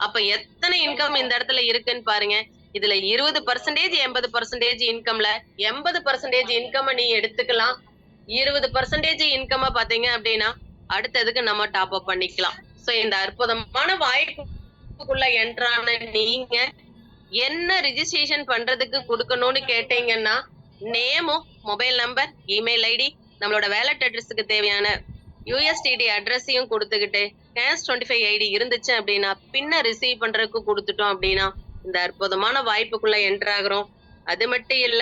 அப்ப எத்தனை இன்கம் இந்த இடத்துல இருக்குன்னு பாருங்க. இதுல 20% 80% இன்கம்ல 80% இன்கம் நீ எடுத்துக்கலாம். 20% இன்கம் பாத்தீங்க அப்படின்னா அடுத்ததுக்கு நம்ம டாப் அப் பண்ணிக்கலாம். சோ இந்த அற்புதமான வாய்ப்புக்குள்ள என்ட்ரான நீங்க என்ன ரிஜிஸ்ட்ரேஷன் பண்றதுக்கு கொடுக்கணும்னு கேட்டீங்கன்னா நேமும், மொபைல் நம்பர், இமெயில் ஐடி, நம்மளோட வேலட் அட்ரஸுக்கு தேவையான USDT அட்ரஸையும் கொடுத்துக்கிட்டு கேஷ் 25 ஐடி இருந்துச்சு அப்படின்னா பின்ன ரிசீவ் பண்றதுக்கு கொடுத்துட்டோம் அப்படின்னா இந்த அற்புதமான வாய்ப்புக்குள்ள என்டர் ஆகுறோம். அது மட்டும் இல்ல,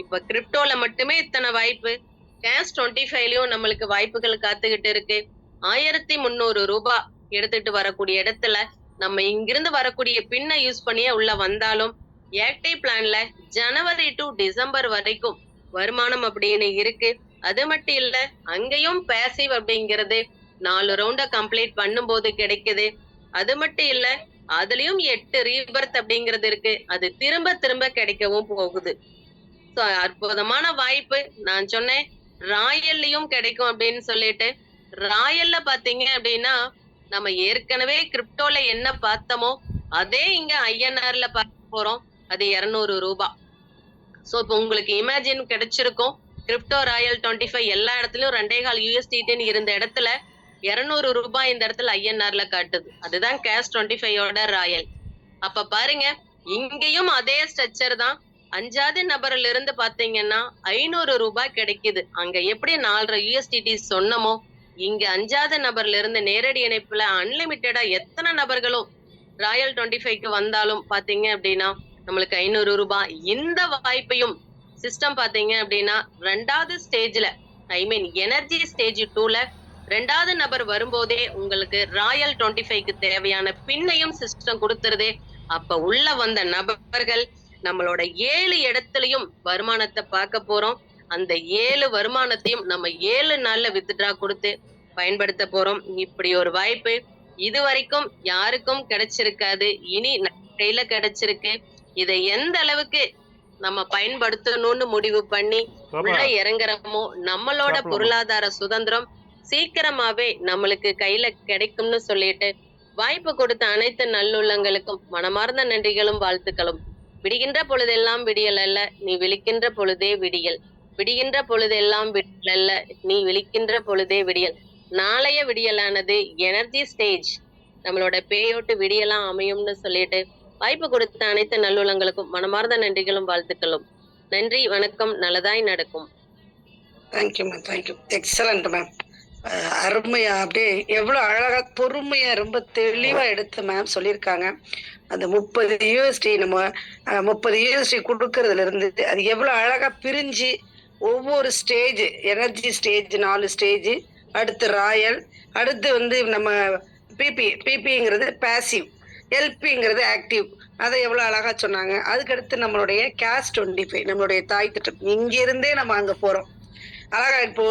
இப்ப கிரிப்டோல மட்டுமே இத்தனை வாய்ப்பு, கேஷ் 25லயும் நம்மளுக்கு வாய்ப்புகள் காத்துக்கிட்டு இருக்கு. 1300 ரூபாய் எடுத்துட்டு வரக்கூடிய இடத்துல நம்ம இங்கிருந்து வரக்கூடிய பின்ன யூஸ் பண்ணியே உள்ள வந்தாலும் ஆக்டிவ் பிளான்ல ஜனவரி டு டிசம்பர் வரைக்கும் வருமானம் அப்படின்னு இருக்கு. அது மட்டும் இல்ல, அங்கேயும் பேசிவ் அப்படிங்கிறது 4 ரவுண்ட கம்ப்ளீட் பண்ணும்போது கிடைக்குது. அது மட்டும் இல்ல, அதுலயும் 8 ரீபர்த் அப்படிங்கிறது இருக்கு. அது திரும்ப திரும்ப கிடைக்கவும் போகுது. சோ அற்புதமான வாய்ப்பு. நான் சொன்னேன் ராயல்லையும் கிடைக்கும் அப்படின்னு சொல்லிட்டு, ராயல்ல பாத்தீங்க அப்படின்னா நம்ம ஏற்கனவே கிரிப்டோல என்ன பார்த்தோமோ அதே இங்க INRல பார்க்க போறோம். அது 200 ரூபாய். சோ இப்ப உங்களுக்கு இமேஜின் கிடைச்சிருக்கும். கிரிப்டோ ராயல் 25 எல்லா இடத்துலயும் 2.25 USDTன்னு இருந்த இடத்துல 200 ரூபாய் இந்த இடத்துல INRல காட்டுது. அதுதான் கேஷ் 25ஓட ராயல். அப்ப பாருங்க, இங்கேயும் அதே ஸ்ட்ரக்சர் தான். 5வது நபர்ல இருந்து பாத்தீங்கன்னா 500 ரூபாய் கிடைக்குது. அங்க எப்படி 4.5 USDT சொன்னமோ இங்க 5வது நபர்ல இருந்து நேரடி இணைப்புல அன்லிமிட்டடா எத்தனை நபர்களும் ராயல் 25க்கு வந்தாலும் பாத்தீங்க அப்படின்னா நம்மளுக்கு 500 ரூபாய். இந்த வாய்ப்பையும் சிஸ்டம் பாத்தீங்க அப்படின்னா 2வது ஸ்டேஜ்ல எனர்ஜி ஸ்டேஜ் 2ல 2வது நபர் வரும்போதே உங்களுக்கு ராயல் 25க்கு தேவையான பின்னையும் சிஸ்டம் கொடுத்துருது. அப்ப உள்ள வந்த நபர்கள் நம்மளோட 7 இடத்துலயும் வருமானத்தை பார்க்க போறோம். அந்த 7 வருமானத்தையும் நம்ம 7 நாள்ல வித்ட்ரா கொடுத்து பயன்படுத்த போறோம். இப்படி ஒரு வாய்ப்பு இது வரைக்கும் யாருக்கும் கிடைச்சிருக்காது. இனி கையில கிடைச்சிருக்கு. இதை எந்த அளவுக்கு நம்ம பயன்படுத்தணும்னு முடிவு பண்ணி உள்ள இறங்குறோமோ நம்மளோட பொருளாதார சுதந்திரம் சீக்கிரமாவே நம்மளுக்கு கையில கிடைக்கும்னு சொல்லிட்டு வாய்ப்பு கொடுத்த அனைத்து நல்லுள்ளங்களுக்கும் மனமார்ந்த நன்றிகளும் வாழ்த்துக்களும். விடுகின்ற பொழுதெல்லாம் விடியல் அல்ல, நீ விழிக்கின்ற பொழுதே விடியல். விடுகின்ற பொழுதெல்லாம் விடியல் அல்ல, நீ விழிக்கின்ற பொழுதே விடியல். நாளைய விடியலானது எனர்ஜி ஸ்டேஜ் நம்மளோட பேயோட்டு விடியலா அமையும்னு சொல்லிட்டு வாய்ப்பு கொடுத்த அனைத்து நல்லுள்ளங்களுக்கும் மனமார்ந்த நன்றிகளும் வாழ்த்துக்களும். நன்றி, வணக்கம், நல்லதாய் நடக்கும். Thank you ma'am, thank you. Excellent ma'am. அருமையா, அப்படியே எவ்வளோ அழகா பொறுமையா ரொம்ப தெளிவா எடுத்து மேம் சொல்லியிருக்காங்க. அந்த 30 USD நம்ம 30 USD கொடுக்கறதுல இருந்து அது எவ்வளோ அழகா பிரிஞ்சு ஒவ்வொரு ஸ்டேஜ், எனர்ஜி ஸ்டேஜ் 4 ஸ்டேஜ், அடுத்து ராயல், அடுத்து நம்ம பிபிங்கிறது பேசிவ். எல்பிங்கிறது ஆக்டிவ். அதை எவ்வளவு அழகா சொன்னாங்க. அதுக்கடுத்து நம்மளுடைய கேஸ் 25 நம்மளுடைய தாய் திட்டம். இங்க இருந்தே நம்ம அங்க போறோம். அழகா இப்போ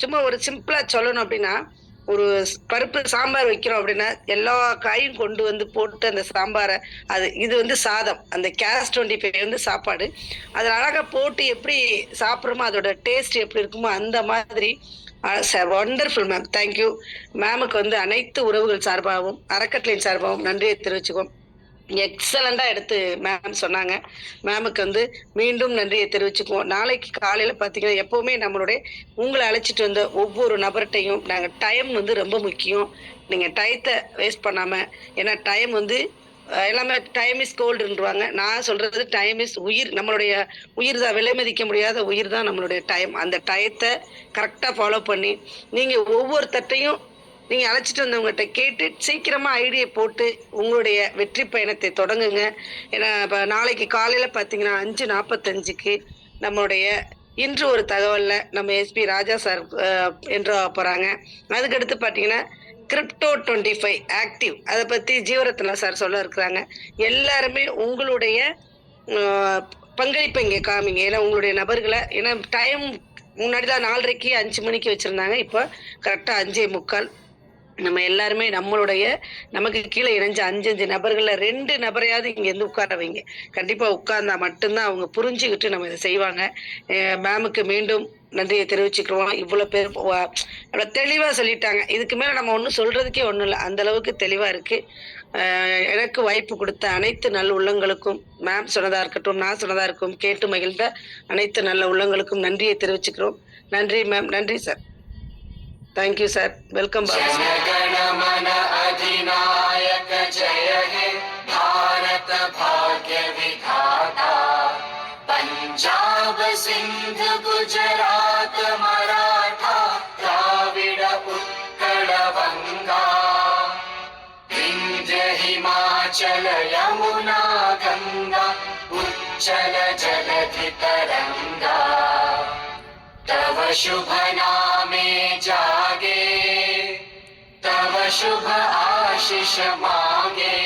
சும்மா ஒரு சிம்பிளா சொல்லணும் அப்படின்னா, ஒரு பருப்பு சாம்பார் வைக்கிறோம் அப்படின்னா, எல்லா காயும் கொண்டு வந்து போட்டு அந்த சாம்பார இது வந்து சாதம். அந்த கேஸ் 25 வந்து சாப்பாடு. அதுல அழகா போட்டு எப்படி சாப்பிடுறோமோ, அதோட டேஸ்ட் எப்படி இருக்குமோ அந்த மாதிரி வண்டர்ஃபுல் மேம். தேங்க்யூ. மேமுக்கு வந்து அனைத்து உறவுகள் சார்பாகவும், அறக்கட்டளையின் சார்பாகவும் நன்றியை தெரிவிச்சுக்குவோம். எக்ஸலண்டா எடுத்து மேம் சொன்னாங்க. மேமுக்கு வந்து மீண்டும் நன்றியை தெரிவிச்சுக்குவோம். நாளைக்கு காலையில பாத்தீங்கன்னா, எப்பவுமே நம்மளுடைய உங்களை அழைச்சிட்டு வந்த ஒவ்வொரு நபர்கிட்டையும் நாங்க டைம் வந்து ரொம்ப முக்கியம். நீங்க டயத்தை வேஸ்ட் பண்ணாம, ஏன்னா டைம் வந்து எல்லாமே டைம் இஸ் கோல்டுன்றுவாங்க. நான் சொல்றது டைம் இஸ் உயிர். நம்மளுடைய உயிர் தான், விலை மதிக்க முடியாத உயிர் தான் நம்மளுடைய டைம். அந்த டயத்தை கரெக்டா ஃபாலோ பண்ணி நீங்க ஒவ்வொரு தட்டையும் நீங்க அழைச்சிட்டு வந்தவங்ககிட்ட கேட்டு சீக்கிரமா ஐடியை போட்டு உங்களுடைய வெற்றி பயணத்தை தொடங்குங்க. ஏன்னா இப்ப நாளைக்கு காலையில பாத்தீங்கன்னா 5:45க்கு நம்மளுடைய இன்று ஒரு தகவல்ல நம்ம எஸ்பி ராஜா சார் என்று போறாங்க. அதுக்கடுத்து பாத்தீங்கன்னா கிரிப்டோ 25 ஆக்டிவ், அதை பத்தி ஜீவரத்னா சார் சொல்ல இருக்கிறாங்க. எல்லாருமே உங்களுடைய பங்களிப்பை இங்க காமிங்க. ஏன்னா உங்களுடைய நபர்களை, ஏன்னா டைம் முன்னாடிதான் 4:30க்கு 5 மணிக்கு வச்சிருந்தாங்க. இப்போ கரெக்டா 5:45. நம்ம எல்லாருமே நம்மளுடைய நமக்கு கீழே இணைஞ்ச 5 நபர்கள்ல 2 நபரையாவது இங்க இருந்து உட்கார வைங்க. கண்டிப்பா உட்கார்ந்தா மட்டும்தான் அவங்க புரிஞ்சுக்கிட்டு நம்ம இதை செய்வாங்க. மேமுக்கு மீண்டும் நன்றியை தெரிவிச்சுக்கிறோம். இவ்வளவு பேர் தெளிவா சொல்லிட்டாங்க. இதுக்கு மேல நம்ம ஒன்றும் சொல்றதுக்கே ஒண்ணும் இல்லை. அந்த அளவுக்கு தெளிவா இருக்கு. எனக்கு வாய்ப்பு கொடுத்த அனைத்து நல்ல உள்ளங்களுக்கும், மேம் சொன்னதா இருக்கட்டும், நான் சொன்னதா இருக்கும், கேட்டு மகிழ்ந்த அனைத்து நல்ல உள்ளங்களுக்கும் நன்றியை தெரிவிச்சுக்கிறோம். நன்றி மேம். நன்றி sir. Thank you sir. Welcome Babu. जनगणमन अधिनायक जय हे भारत भाग्य विधाता पंजाब सिंध गुजरात मराठा द्राविड उत्कल बंगा विंध्य हिमाचल यमुना गंगा उच्चल जलधि तरंगा तव शुभ नामे जागे तव शुभ आशीष मांगे।